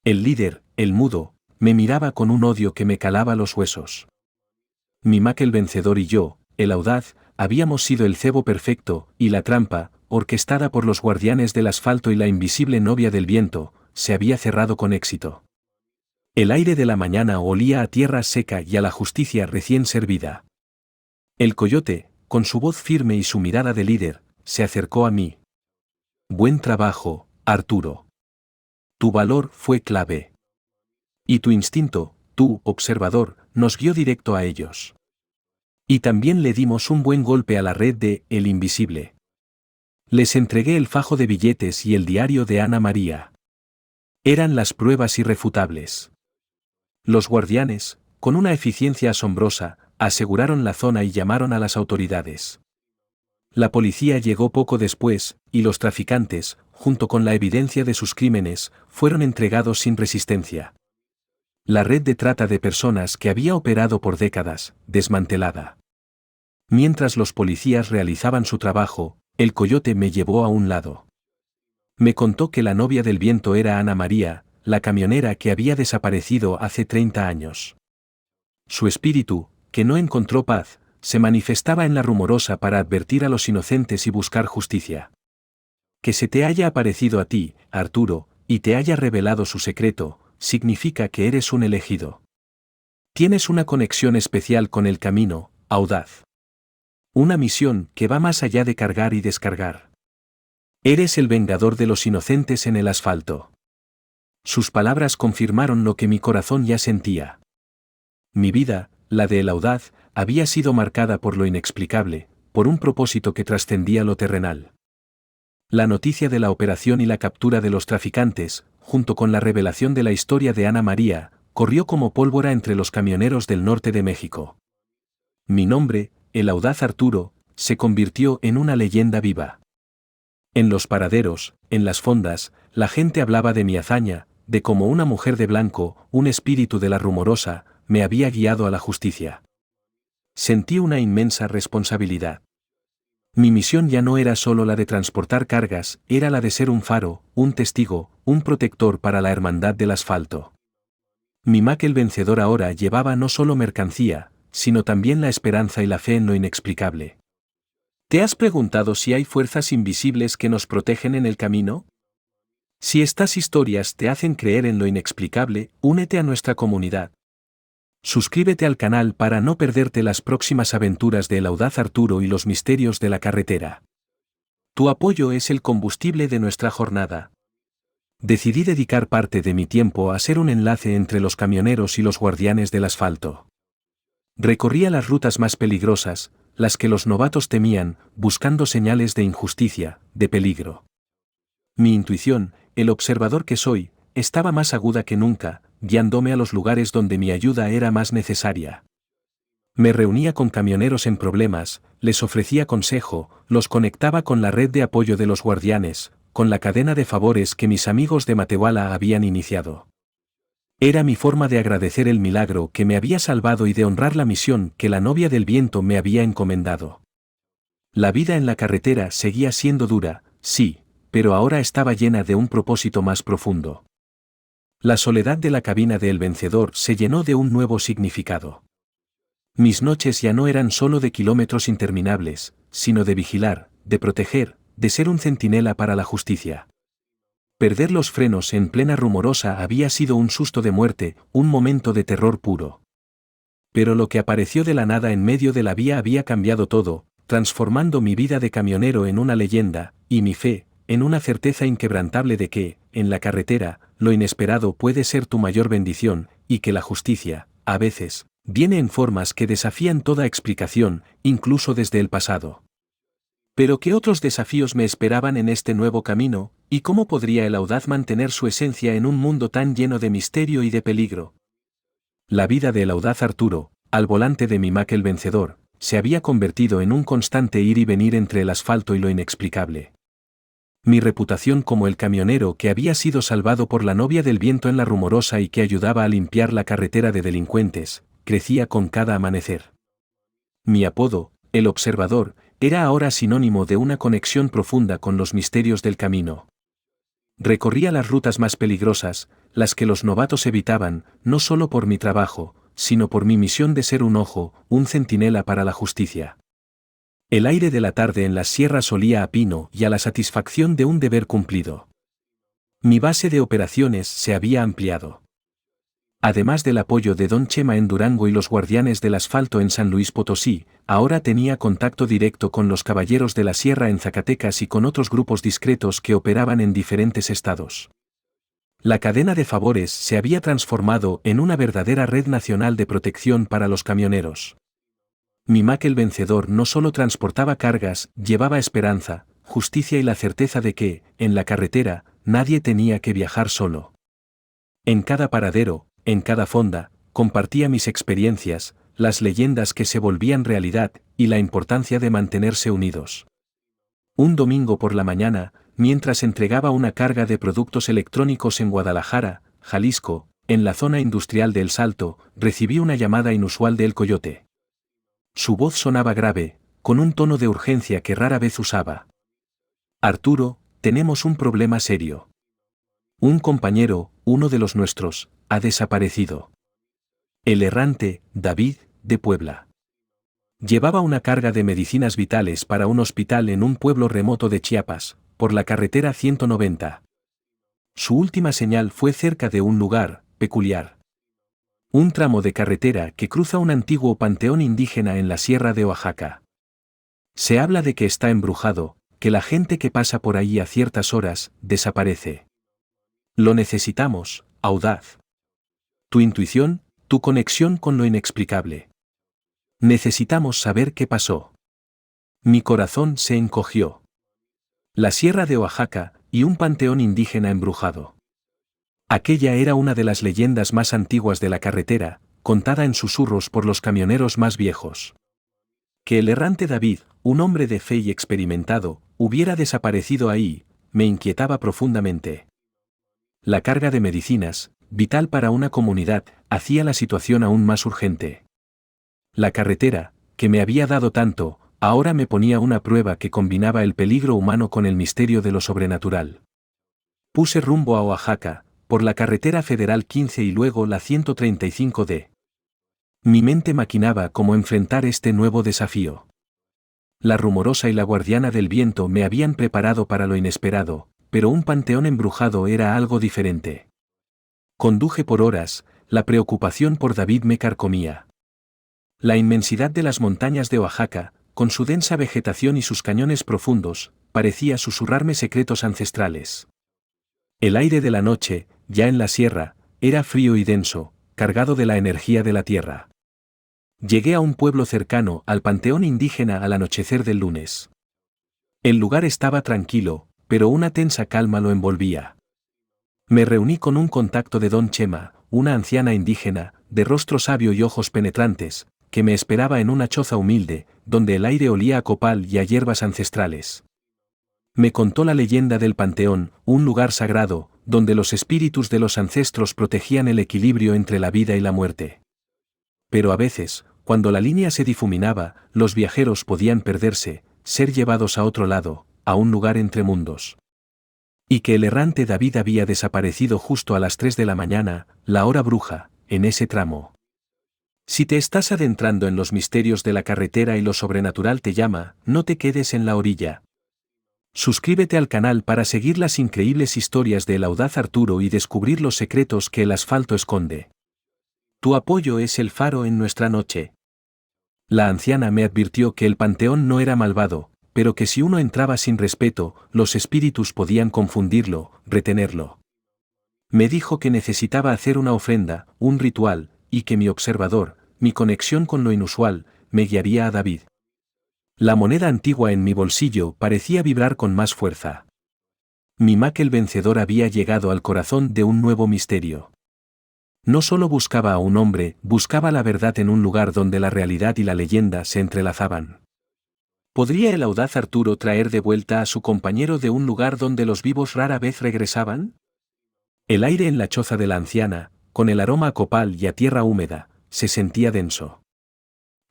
El líder, el mudo, me miraba con un odio que me calaba los huesos. Mi Mac el vencedor y yo, el audaz, habíamos sido el cebo perfecto, y la trampa, orquestada por los guardianes del asfalto y la invisible novia del viento, se había cerrado con éxito. El aire de la mañana olía a tierra seca y a la justicia recién servida. El coyote, con su voz firme y su mirada de líder, se acercó a mí. Buen trabajo, Arturo. Tu valor fue clave. Y tu instinto, tú, observador, nos guió directo a ellos. Y también le dimos un buen golpe a la red de El Invisible. Les entregué el fajo de billetes y el diario de Ana María. Eran las pruebas irrefutables. Los guardianes, con una eficiencia asombrosa, aseguraron la zona y llamaron a las autoridades. La policía llegó poco después, y los traficantes, junto con la evidencia de sus crímenes, fueron entregados sin resistencia. La red de trata de personas que había operado por décadas, desmantelada. Mientras los policías realizaban su trabajo, el coyote me llevó a un lado. Me contó que la novia del viento era Ana María, la camionera que había desaparecido hace 30 años. Su espíritu, que no encontró paz, se manifestaba en la Rumorosa para advertir a los inocentes y buscar justicia. Que se te haya aparecido a ti, Arturo, y te haya revelado su secreto, significa que eres un elegido. Tienes una conexión especial con el camino, audaz. Una misión que va más allá de cargar y descargar. Eres el vengador de los inocentes en el asfalto. Sus palabras confirmaron lo que mi corazón ya sentía. Mi vida, la de el audaz, había sido marcada por lo inexplicable, por un propósito que trascendía lo terrenal. La noticia de la operación y la captura de los traficantes, junto con la revelación de la historia de Ana María, corrió como pólvora entre los camioneros del norte de México. Mi nombre, el audaz Arturo, se convirtió en una leyenda viva. En los paraderos, en las fondas, la gente hablaba de mi hazaña, de cómo una mujer de blanco, un espíritu de la Rumorosa, me había guiado a la justicia. Sentí una inmensa responsabilidad. Mi misión ya no era solo la de transportar cargas, era la de ser un faro, un testigo, un protector para la hermandad del asfalto. Mi Mac el vencedor ahora llevaba no solo mercancía, sino también la esperanza y la fe en lo inexplicable. ¿Te has preguntado si hay fuerzas invisibles que nos protegen en el camino? Si estas historias te hacen creer en lo inexplicable, únete a nuestra comunidad. Suscríbete al canal para no perderte las próximas aventuras de El Audaz Arturo y los misterios de la carretera. Tu apoyo es el combustible de nuestra jornada. Decidí dedicar parte de mi tiempo a ser un enlace entre los camioneros y los guardianes del asfalto. Recorría las rutas más peligrosas, las que los novatos temían, buscando señales de injusticia, de peligro. Mi intuición, el observador que soy, estaba más aguda que nunca, guiándome a los lugares donde mi ayuda era más necesaria. Me reunía con camioneros en problemas, les ofrecía consejo, los conectaba con la red de apoyo de los guardianes, con la cadena de favores que mis amigos de Matehuala habían iniciado. Era mi forma de agradecer el milagro que me había salvado y de honrar la misión que la novia del viento me había encomendado. La vida en la carretera seguía siendo dura, sí, pero ahora estaba llena de un propósito más profundo. La soledad de la cabina de El Vencedor se llenó de un nuevo significado. Mis noches ya no eran solo de kilómetros interminables, sino de vigilar, de proteger, de ser un centinela para la justicia. Perder los frenos en plena Rumorosa había sido un susto de muerte, un momento de terror puro. Pero lo que apareció de la nada en medio de la vía había cambiado todo, transformando mi vida de camionero en una leyenda, y mi fe, en una certeza inquebrantable de que, en la carretera, lo inesperado puede ser tu mayor bendición, y que la justicia, a veces, viene en formas que desafían toda explicación, incluso desde el pasado. Pero ¿qué otros desafíos me esperaban en este nuevo camino, y cómo podría el audaz mantener su esencia en un mundo tan lleno de misterio y de peligro? La vida del audaz Arturo, al volante de mi Mack El Vencedor, se había convertido en un constante ir y venir entre el asfalto y lo inexplicable. Mi reputación como el camionero que había sido salvado por la novia del viento en la Rumorosa y que ayudaba a limpiar la carretera de delincuentes, crecía con cada amanecer. Mi apodo, el observador, era ahora sinónimo de una conexión profunda con los misterios del camino. Recorría las rutas más peligrosas, las que los novatos evitaban, no solo por mi trabajo, sino por mi misión de ser un ojo, un centinela para la justicia. El aire de la tarde en las sierras olía a pino y a la satisfacción de un deber cumplido. Mi base de operaciones se había ampliado. Además del apoyo de Don Chema en Durango y los guardianes del asfalto en San Luis Potosí, ahora tenía contacto directo con los caballeros de la sierra en Zacatecas y con otros grupos discretos que operaban en diferentes estados. La cadena de favores se había transformado en una verdadera red nacional de protección para los camioneros. Mi Mack El Vencedor no solo transportaba cargas, llevaba esperanza, justicia y la certeza de que, en la carretera, nadie tenía que viajar solo. En cada paradero, en cada fonda, compartía mis experiencias, las leyendas que se volvían realidad, y la importancia de mantenerse unidos. Un domingo por la mañana, mientras entregaba una carga de productos electrónicos en Guadalajara, Jalisco, en la zona industrial de El Salto, recibí una llamada inusual de El Coyote. Su voz sonaba grave, con un tono de urgencia que rara vez usaba. Arturo, tenemos un problema serio. Un compañero, uno de los nuestros, ha desaparecido. El errante, David, de Puebla. Llevaba una carga de medicinas vitales para un hospital en un pueblo remoto de Chiapas, por la carretera 190. Su última señal fue cerca de un lugar peculiar. Un tramo de carretera que cruza un antiguo panteón indígena en la sierra de Oaxaca. Se habla de que está embrujado, que la gente que pasa por ahí a ciertas horas, desaparece. Lo necesitamos, audaz. Tu intuición, tu conexión con lo inexplicable. Necesitamos saber qué pasó. Mi corazón se encogió. La sierra de Oaxaca, y un panteón indígena embrujado. Aquella era una de las leyendas más antiguas de la carretera, contada en susurros por los camioneros más viejos. Que el errante David, un hombre de fe y experimentado, hubiera desaparecido ahí, me inquietaba profundamente. La carga de medicinas, vital para una comunidad, hacía la situación aún más urgente. La carretera, que me había dado tanto, ahora me ponía una prueba que combinaba el peligro humano con el misterio de lo sobrenatural. Puse rumbo a Oaxaca, por la carretera federal 15 y luego la 135D. Mi mente maquinaba cómo enfrentar este nuevo desafío. La Rumorosa y la Guardiana del Viento me habían preparado para lo inesperado, pero un panteón embrujado era algo diferente. Conduje por horas, la preocupación por David me carcomía. La inmensidad de las montañas de Oaxaca, con su densa vegetación y sus cañones profundos, parecía susurrarme secretos ancestrales. El aire de la noche, ya en la sierra, era frío y denso, cargado de la energía de la tierra. Llegué a un pueblo cercano al panteón indígena al anochecer del lunes. El lugar estaba tranquilo, pero una tensa calma lo envolvía. Me reuní con un contacto de Don Chema, una anciana indígena, de rostro sabio y ojos penetrantes, que me esperaba en una choza humilde, donde el aire olía a copal y a hierbas ancestrales. Me contó la leyenda del panteón, un lugar sagrado, donde los espíritus de los ancestros protegían el equilibrio entre la vida y la muerte. Pero a veces, cuando la línea se difuminaba, los viajeros podían perderse, ser llevados a otro lado, a un lugar entre mundos. Y que el errante David había desaparecido justo a las 3 de la mañana, la hora bruja, en ese tramo. Si te estás adentrando en los misterios de la carretera y lo sobrenatural te llama, no te quedes en la orilla. Suscríbete al canal para seguir las increíbles historias del audaz Arturo y descubrir los secretos que el asfalto esconde. Tu apoyo es el faro en nuestra noche. La anciana me advirtió que el panteón no era malvado, pero que si uno entraba sin respeto, los espíritus podían confundirlo, retenerlo. Me dijo que necesitaba hacer una ofrenda, un ritual, y que mi observador, mi conexión con lo inusual, me guiaría a David. La moneda antigua en mi bolsillo parecía vibrar con más fuerza. Mi Mac el vencedor había llegado al corazón de un nuevo misterio. No solo buscaba a un hombre, buscaba la verdad en un lugar donde la realidad y la leyenda se entrelazaban. ¿Podría el audaz Arturo traer de vuelta a su compañero de un lugar donde los vivos rara vez regresaban? El aire en la choza de la anciana, con el aroma a copal y a tierra húmeda, se sentía denso.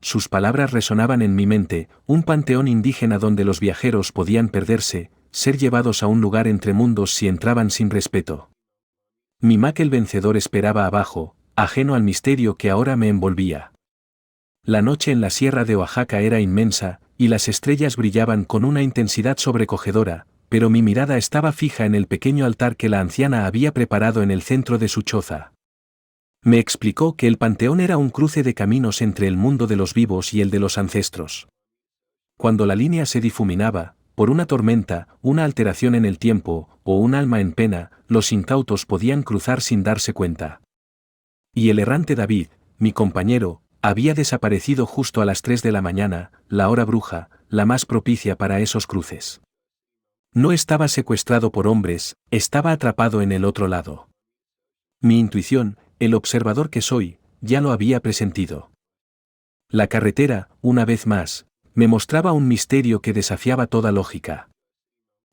Sus palabras resonaban en mi mente, un panteón indígena donde los viajeros podían perderse, ser llevados a un lugar entre mundos si entraban sin respeto. Mi Mac el vencedor esperaba abajo, ajeno al misterio que ahora me envolvía. La noche en la sierra de Oaxaca era inmensa, y las estrellas brillaban con una intensidad sobrecogedora, pero mi mirada estaba fija en el pequeño altar que la anciana había preparado en el centro de su choza. Me explicó que el panteón era un cruce de caminos entre el mundo de los vivos y el de los ancestros. Cuando la línea se difuminaba, por una tormenta, una alteración en el tiempo, o un alma en pena, los incautos podían cruzar sin darse cuenta. Y el errante David, mi compañero, había desaparecido justo a las 3 de la mañana, la hora bruja, la más propicia para esos cruces. No estaba secuestrado por hombres, estaba atrapado en el otro lado. Mi intuición, el observador que soy, ya lo había presentido. La carretera, una vez más, me mostraba un misterio que desafiaba toda lógica.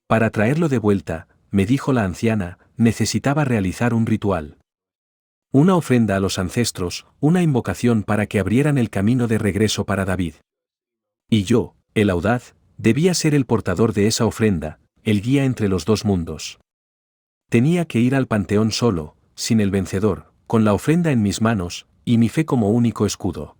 Para traerlo de vuelta, me dijo la anciana, necesitaba realizar un ritual. Una ofrenda a los ancestros, una invocación para que abrieran el camino de regreso para David. Y yo, el audaz, debía ser el portador de esa ofrenda, el guía entre los dos mundos. Tenía que ir al panteón solo, sin el vencedor, con la ofrenda en mis manos, y mi fe como único escudo.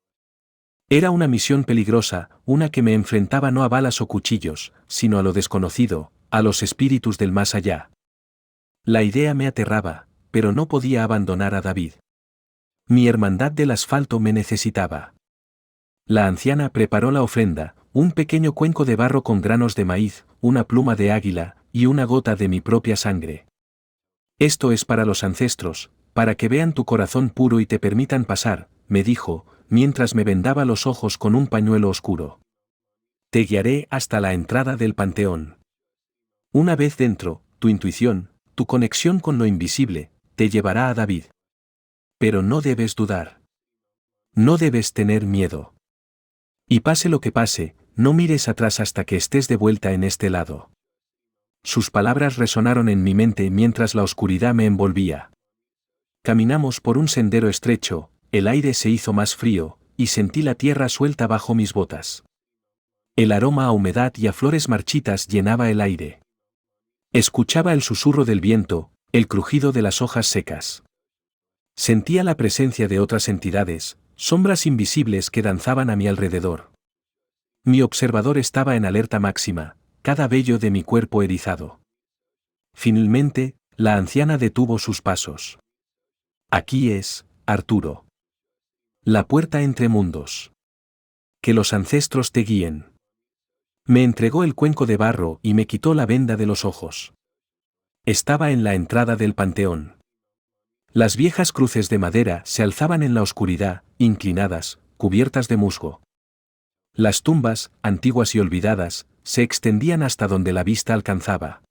Era una misión peligrosa, una que me enfrentaba no a balas o cuchillos, sino a lo desconocido, a los espíritus del más allá. La idea me aterraba, pero no podía abandonar a David. Mi hermandad del asfalto me necesitaba. La anciana preparó la ofrenda, un pequeño cuenco de barro con granos de maíz, una pluma de águila, y una gota de mi propia sangre. Esto es para los ancestros, para que vean tu corazón puro y te permitan pasar, me dijo, mientras me vendaba los ojos con un pañuelo oscuro. Te guiaré hasta la entrada del panteón. Una vez dentro, tu intuición, tu conexión con lo invisible, te llevará a David. Pero no debes dudar. No debes tener miedo. Y pase lo que pase, no mires atrás hasta que estés de vuelta en este lado. Sus palabras resonaron en mi mente mientras la oscuridad me envolvía. Caminamos por un sendero estrecho, el aire se hizo más frío, y sentí la tierra suelta bajo mis botas. El aroma a humedad y a flores marchitas llenaba el aire. Escuchaba el susurro del viento, el crujido de las hojas secas. Sentía la presencia de otras entidades, sombras invisibles que danzaban a mi alrededor. Mi observador estaba en alerta máxima, cada vello de mi cuerpo erizado. Finalmente, la anciana detuvo sus pasos. Aquí es, Arturo. La puerta entre mundos. Que los ancestros te guíen. Me entregó el cuenco de barro y me quitó la venda de los ojos. Estaba en la entrada del panteón. Las viejas cruces de madera se alzaban en la oscuridad, inclinadas, cubiertas de musgo. Las tumbas, antiguas y olvidadas, se extendían hasta donde la vista alcanzaba.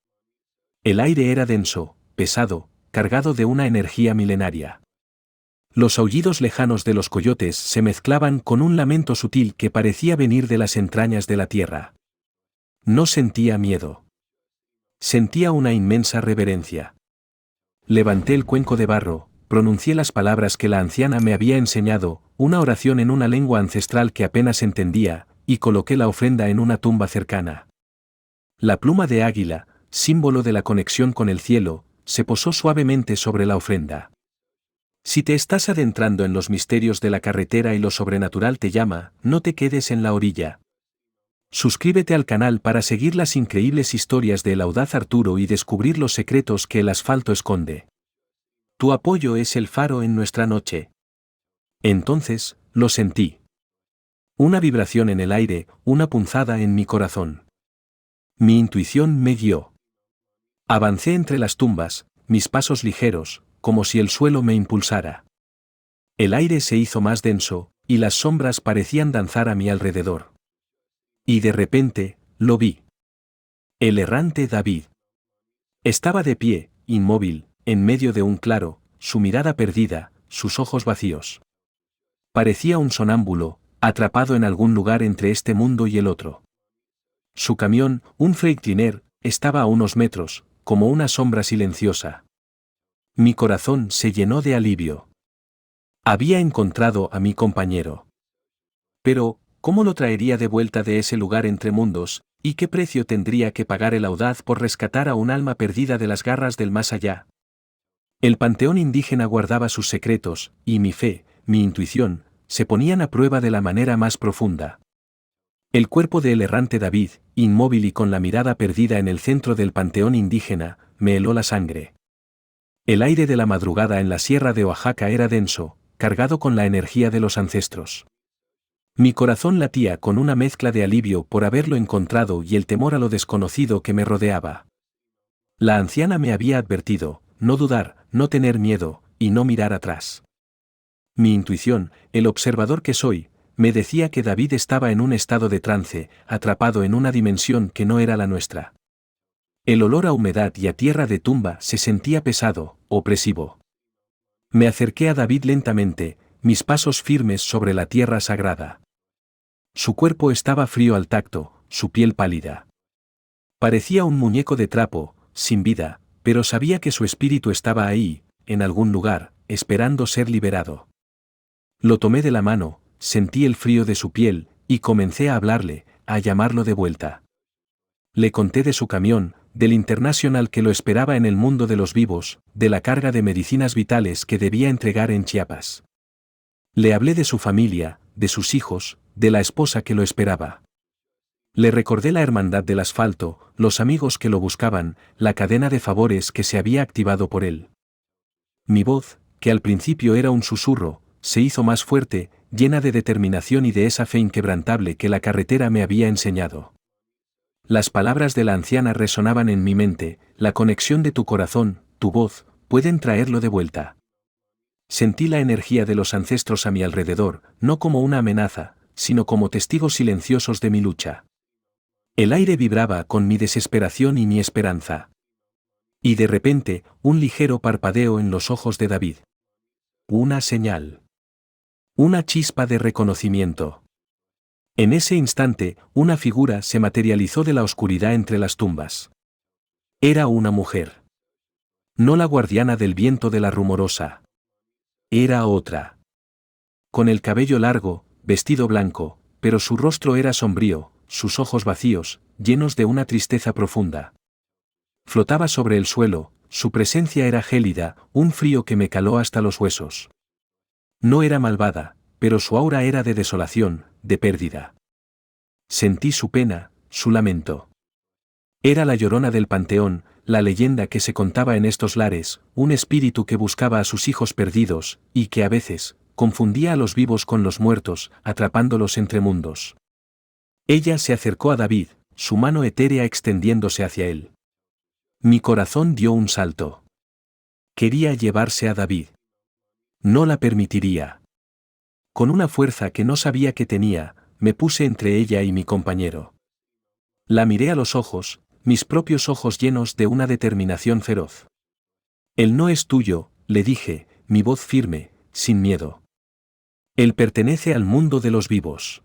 El aire era denso, pesado, cargado de una energía milenaria. Los aullidos lejanos de los coyotes se mezclaban con un lamento sutil que parecía venir de las entrañas de la tierra. No sentía miedo. Sentía una inmensa reverencia. Levanté el cuenco de barro, pronuncié las palabras que la anciana me había enseñado, una oración en una lengua ancestral que apenas entendía, y coloqué la ofrenda en una tumba cercana. La pluma de águila, símbolo de la conexión con el cielo, se posó suavemente sobre la ofrenda. Si te estás adentrando en los misterios de la carretera y lo sobrenatural te llama, no te quedes en la orilla. Suscríbete al canal para seguir las increíbles historias del audaz Arturo y descubrir los secretos que el asfalto esconde. Tu apoyo es el faro en nuestra noche. Entonces, lo sentí. Una vibración en el aire, una punzada en mi corazón. Mi intuición me guió. Avancé entre las tumbas, mis pasos ligeros, como si el suelo me impulsara. El aire se hizo más denso, y las sombras parecían danzar a mi alrededor. Y de repente, lo vi. El errante David. Estaba de pie, inmóvil, en medio de un claro, su mirada perdida, sus ojos vacíos. Parecía un sonámbulo, atrapado en algún lugar entre este mundo y el otro. Su camión, un Freightliner, estaba a unos metros, como una sombra silenciosa. Mi corazón se llenó de alivio. Había encontrado a mi compañero. Pero, ¿cómo lo traería de vuelta de ese lugar entre mundos, y qué precio tendría que pagar el audaz por rescatar a un alma perdida de las garras del más allá? El panteón indígena guardaba sus secretos, y mi fe, mi intuición, se ponían a prueba de la manera más profunda. El cuerpo del errante David, inmóvil y con la mirada perdida en el centro del panteón indígena, me heló la sangre. El aire de la madrugada en la sierra de Oaxaca era denso, cargado con la energía de los ancestros. Mi corazón latía con una mezcla de alivio por haberlo encontrado y el temor a lo desconocido que me rodeaba. La anciana me había advertido, no dudar, no tener miedo, y no mirar atrás. Mi intuición, el observador que soy, me decía que David estaba en un estado de trance, atrapado en una dimensión que no era la nuestra. El olor a humedad y a tierra de tumba se sentía pesado, opresivo. Me acerqué a David lentamente, mis pasos firmes sobre la tierra sagrada. Su cuerpo estaba frío al tacto, su piel pálida. Parecía un muñeco de trapo, sin vida, pero sabía que su espíritu estaba ahí, en algún lugar, esperando ser liberado. Lo tomé de la mano, sentí el frío de su piel, y comencé a hablarle, a llamarlo de vuelta. Le conté de su camión, del International que lo esperaba en el mundo de los vivos, de la carga de medicinas vitales que debía entregar en Chiapas. Le hablé de su familia, de sus hijos, de la esposa que lo esperaba. Le recordé la hermandad del asfalto, los amigos que lo buscaban, la cadena de favores que se había activado por él. Mi voz, que al principio era un susurro, se hizo más fuerte, llena de determinación y de esa fe inquebrantable que la carretera me había enseñado. Las palabras de la anciana resonaban en mi mente, la conexión de tu corazón, tu voz, pueden traerlo de vuelta. Sentí la energía de los ancestros a mi alrededor, no como una amenaza, sino como testigos silenciosos de mi lucha. El aire vibraba con mi desesperación y mi esperanza. Y de repente, un ligero parpadeo en los ojos de David. Una señal. Una chispa de reconocimiento. En ese instante, una figura se materializó de la oscuridad entre las tumbas. Era una mujer. No la guardiana del viento de la rumorosa. Era otra. Con el cabello largo, vestido blanco, pero su rostro era sombrío, sus ojos vacíos, llenos de una tristeza profunda. Flotaba sobre el suelo, su presencia era gélida, un frío que me caló hasta los huesos. No era malvada, pero su aura era de desolación, de pérdida. Sentí su pena, su lamento. Era la llorona del panteón, la leyenda que se contaba en estos lares, un espíritu que buscaba a sus hijos perdidos, y que a veces, confundía a los vivos con los muertos, atrapándolos entre mundos. Ella se acercó a David, su mano etérea extendiéndose hacia él. Mi corazón dio un salto. Quería llevarse a David. No la permitiría. Con una fuerza que no sabía que tenía, me puse entre ella y mi compañero. La miré a los ojos, mis propios ojos llenos de una determinación feroz. Él no es tuyo, le dije, mi voz firme, sin miedo. Él pertenece al mundo de los vivos.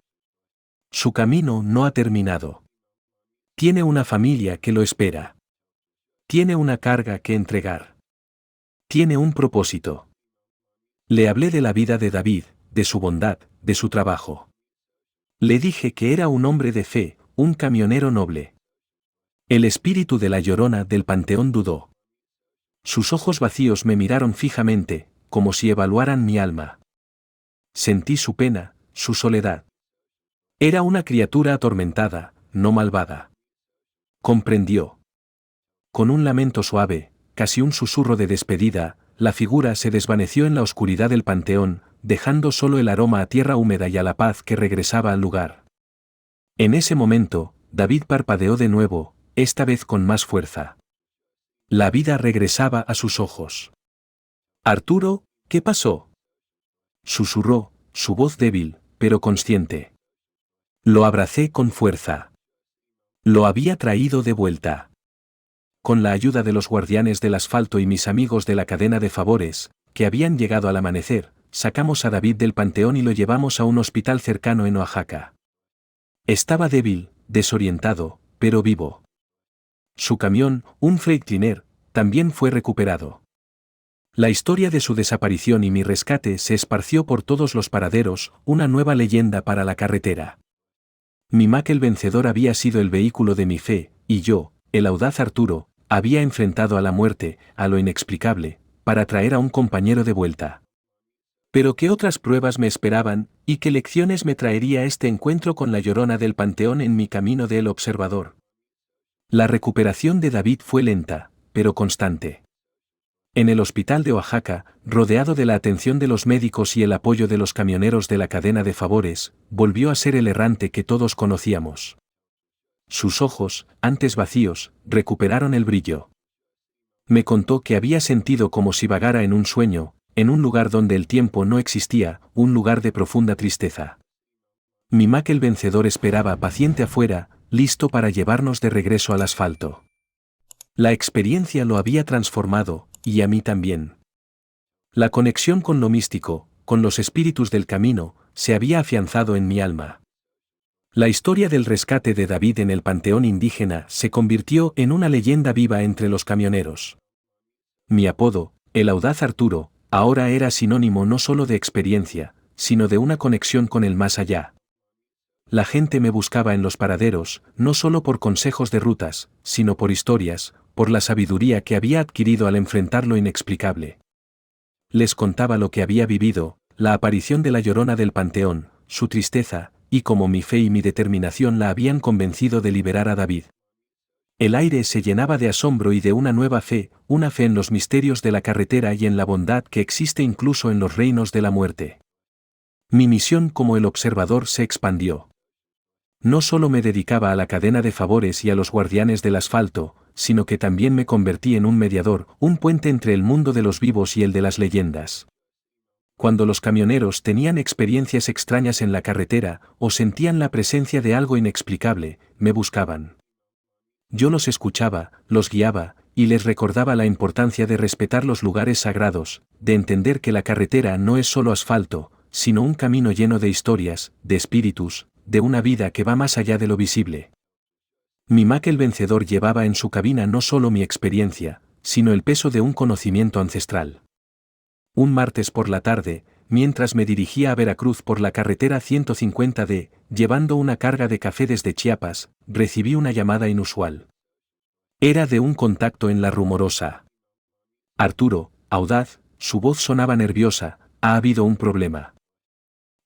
Su camino no ha terminado. Tiene una familia que lo espera. Tiene una carga que entregar. Tiene un propósito. Le hablé de la vida de David, de su bondad, de su trabajo. Le dije que era un hombre de fe, un camionero noble. El espíritu de la Llorona del Panteón dudó. Sus ojos vacíos me miraron fijamente, como si evaluaran mi alma. Sentí su pena, su soledad. Era una criatura atormentada, no malvada. Comprendió. Con un lamento suave, casi un susurro de despedida, la figura se desvaneció en la oscuridad del panteón, dejando solo el aroma a tierra húmeda y a la paz que regresaba al lugar. En ese momento, David parpadeó de nuevo, esta vez con más fuerza. La vida regresaba a sus ojos. «Arturo, ¿qué pasó?», susurró, su voz débil, pero consciente. Lo abracé con fuerza. Lo había traído de vuelta. Con la ayuda de los guardianes del asfalto y mis amigos de la cadena de favores, que habían llegado al amanecer, sacamos a David del panteón y lo llevamos a un hospital cercano en Oaxaca. Estaba débil, desorientado, pero vivo. Su camión, un Freightliner, también fue recuperado. La historia de su desaparición y mi rescate se esparció por todos los paraderos, una nueva leyenda para la carretera. Mi Mack el vencedor había sido el vehículo de mi fe, y yo, el audaz Arturo, había enfrentado a la muerte, a lo inexplicable, para traer a un compañero de vuelta. Pero qué otras pruebas me esperaban, y qué lecciones me traería este encuentro con la Llorona del Panteón en mi camino del observador. La recuperación de David fue lenta, pero constante. En el hospital de Oaxaca, rodeado de la atención de los médicos y el apoyo de los camioneros de la cadena de favores, volvió a ser el errante que todos conocíamos. Sus ojos, antes vacíos, recuperaron el brillo. Me contó que había sentido como si vagara en un sueño, en un lugar donde el tiempo no existía, un lugar de profunda tristeza. Mi Mack el vencedor esperaba paciente afuera, listo para llevarnos de regreso al asfalto. La experiencia lo había transformado, y a mí también. La conexión con lo místico, con los espíritus del camino, se había afianzado en mi alma. La historia del rescate de David en el panteón indígena se convirtió en una leyenda viva entre los camioneros. Mi apodo, el audaz Arturo, ahora era sinónimo no solo de experiencia, sino de una conexión con el más allá. La gente me buscaba en los paraderos, no solo por consejos de rutas, sino por historias, por la sabiduría que había adquirido al enfrentar lo inexplicable. Les contaba lo que había vivido, la aparición de la Llorona del Panteón, su tristeza, y cómo mi fe y mi determinación la habían convencido de liberar a David. El aire se llenaba de asombro y de una nueva fe, una fe en los misterios de la carretera y en la bondad que existe incluso en los reinos de la muerte. Mi misión como el observador se expandió. No solo me dedicaba a la cadena de favores y a los guardianes del asfalto, sino que también me convertí en un mediador, un puente entre el mundo de los vivos y el de las leyendas. Cuando los camioneros tenían experiencias extrañas en la carretera, o sentían la presencia de algo inexplicable, me buscaban. Yo los escuchaba, los guiaba, y les recordaba la importancia de respetar los lugares sagrados, de entender que la carretera no es solo asfalto, sino un camino lleno de historias, de espíritus, de una vida que va más allá de lo visible. Mi Mack el vencedor llevaba en su cabina no solo mi experiencia, sino el peso de un conocimiento ancestral. Un martes por la tarde, mientras me dirigía a Veracruz por la carretera 150D, llevando una carga de café desde Chiapas, recibí una llamada inusual. Era de un contacto en La Rumorosa. Arturo, audaz, su voz sonaba nerviosa, ha habido un problema.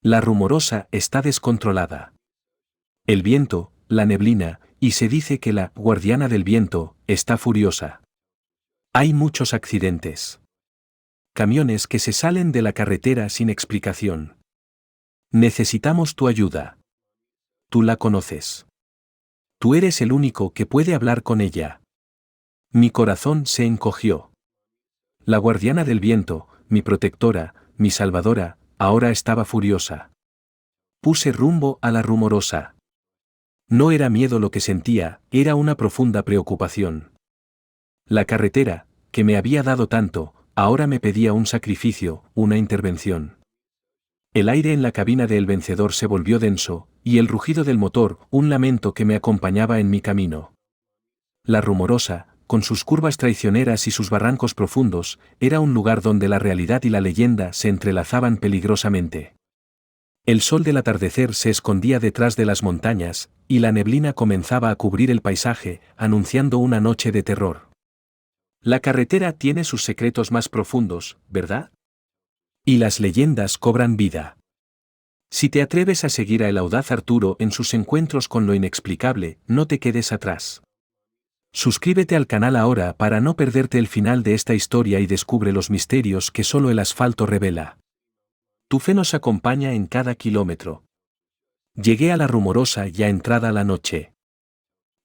La Rumorosa está descontrolada. El viento, la neblina, y se dice que la guardiana del viento está furiosa. Hay muchos accidentes. Camiones que se salen de la carretera sin explicación. Necesitamos tu ayuda. Tú la conoces. Tú eres el único que puede hablar con ella. Mi corazón se encogió. La guardiana del viento, mi protectora, mi salvadora, ahora estaba furiosa. Puse rumbo a la Rumorosa. No era miedo lo que sentía, era una profunda preocupación. La carretera, que me había dado tanto, ahora me pedía un sacrificio, una intervención. El aire en la cabina del vencedor se volvió denso, y el rugido del motor, un lamento que me acompañaba en mi camino. La Rumorosa, con sus curvas traicioneras y sus barrancos profundos, era un lugar donde la realidad y la leyenda se entrelazaban peligrosamente. El sol del atardecer se escondía detrás de las montañas, y la neblina comenzaba a cubrir el paisaje, anunciando una noche de terror. La carretera tiene sus secretos más profundos, ¿verdad? Y las leyendas cobran vida. Si te atreves a seguir a el audaz Arturo en sus encuentros con lo inexplicable, no te quedes atrás. Suscríbete al canal ahora para no perderte el final de esta historia y descubre los misterios que solo el asfalto revela. Tu fe nos acompaña en cada kilómetro. Llegué a la Rumorosa ya entrada la noche.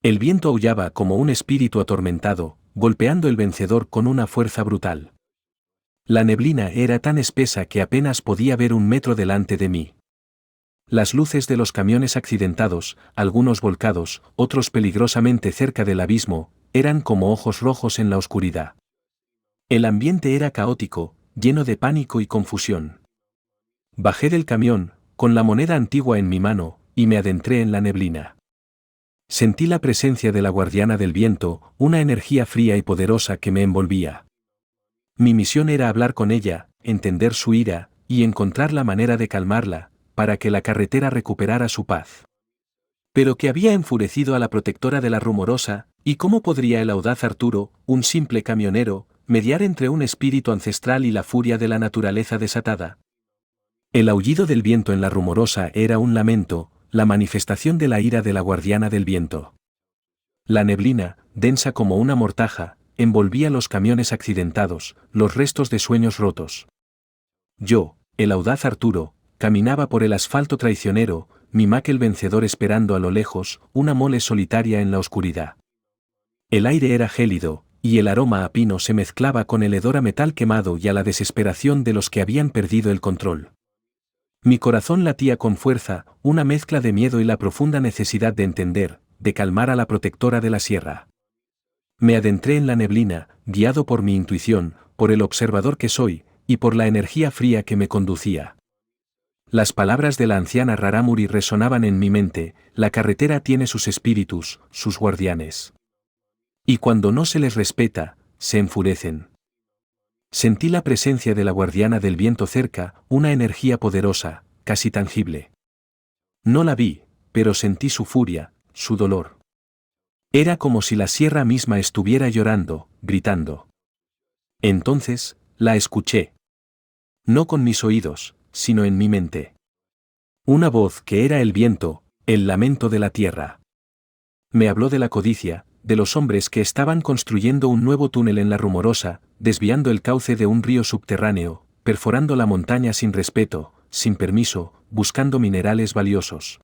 El viento aullaba como un espíritu atormentado, golpeando el vencedor con una fuerza brutal. La neblina era tan espesa que apenas podía ver un metro delante de mí. Las luces de los camiones accidentados, algunos volcados, otros peligrosamente cerca del abismo, eran como ojos rojos en la oscuridad. El ambiente era caótico, lleno de pánico y confusión. Bajé del camión, con la moneda antigua en mi mano, y me adentré en la neblina. Sentí la presencia de la guardiana del viento, una energía fría y poderosa que me envolvía. Mi misión era hablar con ella, entender su ira, y encontrar la manera de calmarla, para que la carretera recuperara su paz. Pero que había enfurecido a la protectora de la Rumorosa, y cómo podría el audaz Arturo, un simple camionero, mediar entre un espíritu ancestral y la furia de la naturaleza desatada. El aullido del viento en la Rumorosa era un lamento, la manifestación de la ira de la guardiana del viento. La neblina, densa como una mortaja, envolvía los camiones accidentados, los restos de sueños rotos. Yo, el audaz Arturo, caminaba por el asfalto traicionero, mi Mac el vencedor esperando a lo lejos, una mole solitaria en la oscuridad. El aire era gélido, y el aroma a pino se mezclaba con el hedor a metal quemado y a la desesperación de los que habían perdido el control. Mi corazón latía con fuerza, una mezcla de miedo y la profunda necesidad de entender, de calmar a la protectora de la sierra. Me adentré en la neblina, guiado por mi intuición, por el observador que soy, y por la energía fría que me conducía. Las palabras de la anciana Raramuri resonaban en mi mente: la carretera tiene sus espíritus, sus guardianes. Y cuando no se les respeta, se enfurecen. Sentí la presencia de la guardiana del viento cerca, una energía poderosa, casi tangible. No la vi, pero sentí su furia, su dolor. Era como si la sierra misma estuviera llorando, gritando. Entonces, la escuché. No con mis oídos, sino en mi mente. Una voz que era el viento, el lamento de la tierra. Me habló de la codicia, de los hombres que estaban construyendo un nuevo túnel en la Rumorosa, desviando el cauce de un río subterráneo, perforando la montaña sin respeto, sin permiso, buscando minerales valiosos.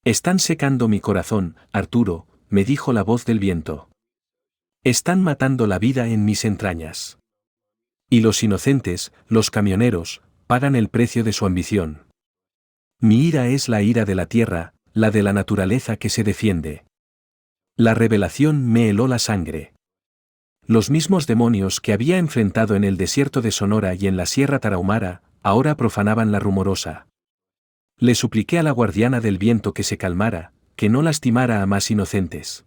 Están secando mi corazón, Arturo, me dijo la voz del viento. Están matando la vida en mis entrañas. Y los inocentes, los camioneros, pagan el precio de su ambición. Mi ira es la ira de la tierra, la de la naturaleza que se defiende. La revelación me heló la sangre. Los mismos demonios que había enfrentado en el desierto de Sonora y en la Sierra Tarahumara, ahora profanaban la Rumorosa. Le supliqué a la guardiana del viento que se calmara, que no lastimara a más inocentes.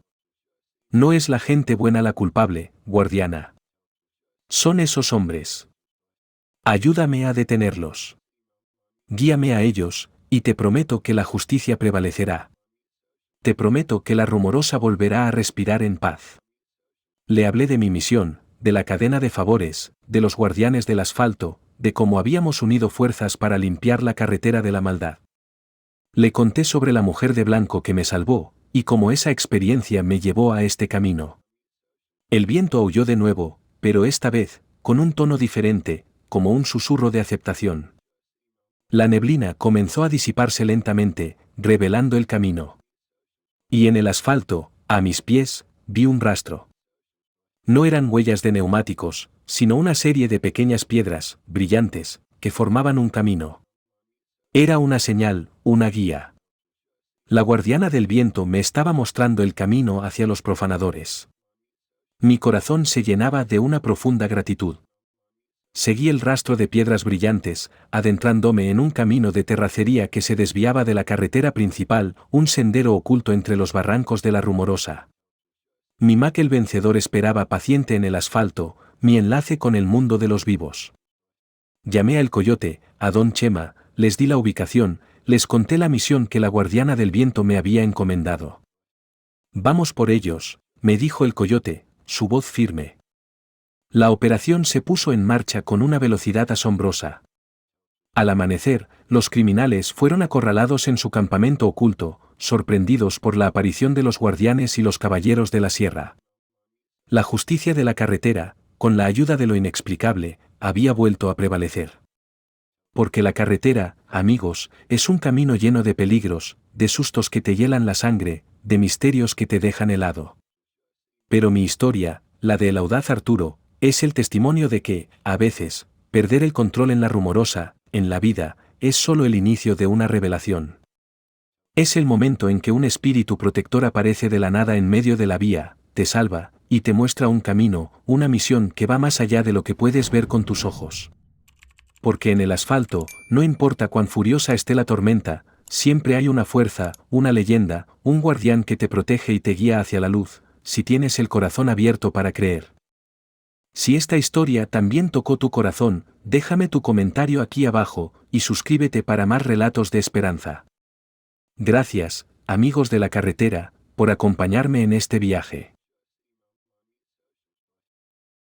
No es la gente buena la culpable, guardiana. Son esos hombres. Ayúdame a detenerlos. Guíame a ellos, y te prometo que la justicia prevalecerá. Te prometo que la Rumorosa volverá a respirar en paz. Le hablé de mi misión, de la cadena de favores, de los guardianes del asfalto, de cómo habíamos unido fuerzas para limpiar la carretera de la maldad. Le conté sobre la mujer de blanco que me salvó, y cómo esa experiencia me llevó a este camino. El viento aulló de nuevo, pero esta vez, con un tono diferente, como un susurro de aceptación. La neblina comenzó a disiparse lentamente, revelando el camino. Y en el asfalto, a mis pies, vi un rastro. No eran huellas de neumáticos, sino una serie de pequeñas piedras, brillantes, que formaban un camino. Era una señal, una guía. La guardiana del viento me estaba mostrando el camino hacia los profanadores. Mi corazón se llenaba de una profunda gratitud. Seguí el rastro de piedras brillantes, adentrándome en un camino de terracería que se desviaba de la carretera principal, un sendero oculto entre los barrancos de la Rumorosa. Mi Mac el vencedor esperaba paciente en el asfalto, mi enlace con el mundo de los vivos. Llamé al coyote, a Don Chema, les di la ubicación, les conté la misión que la guardiana del viento me había encomendado. Vamos por ellos, me dijo el coyote, su voz firme. La operación se puso en marcha con una velocidad asombrosa. Al amanecer, los criminales fueron acorralados en su campamento oculto, sorprendidos por la aparición de los guardianes y los caballeros de la sierra. La justicia de la carretera, con la ayuda de lo inexplicable, había vuelto a prevalecer. Porque la carretera, amigos, es un camino lleno de peligros, de sustos que te hielan la sangre, de misterios que te dejan helado. Pero mi historia, la del audaz Arturo, es el testimonio de que, a veces, perder el control en la Rumorosa, en la vida, es solo el inicio de una revelación. Es el momento en que un espíritu protector aparece de la nada en medio de la vía, te salva, y te muestra un camino, una misión que va más allá de lo que puedes ver con tus ojos. Porque en el asfalto, no importa cuán furiosa esté la tormenta, siempre hay una fuerza, una leyenda, un guardián que te protege y te guía hacia la luz, si tienes el corazón abierto para creer. Si esta historia también tocó tu corazón, déjame tu comentario aquí abajo, y suscríbete para más relatos de esperanza. Gracias, amigos de la carretera, por acompañarme en este viaje.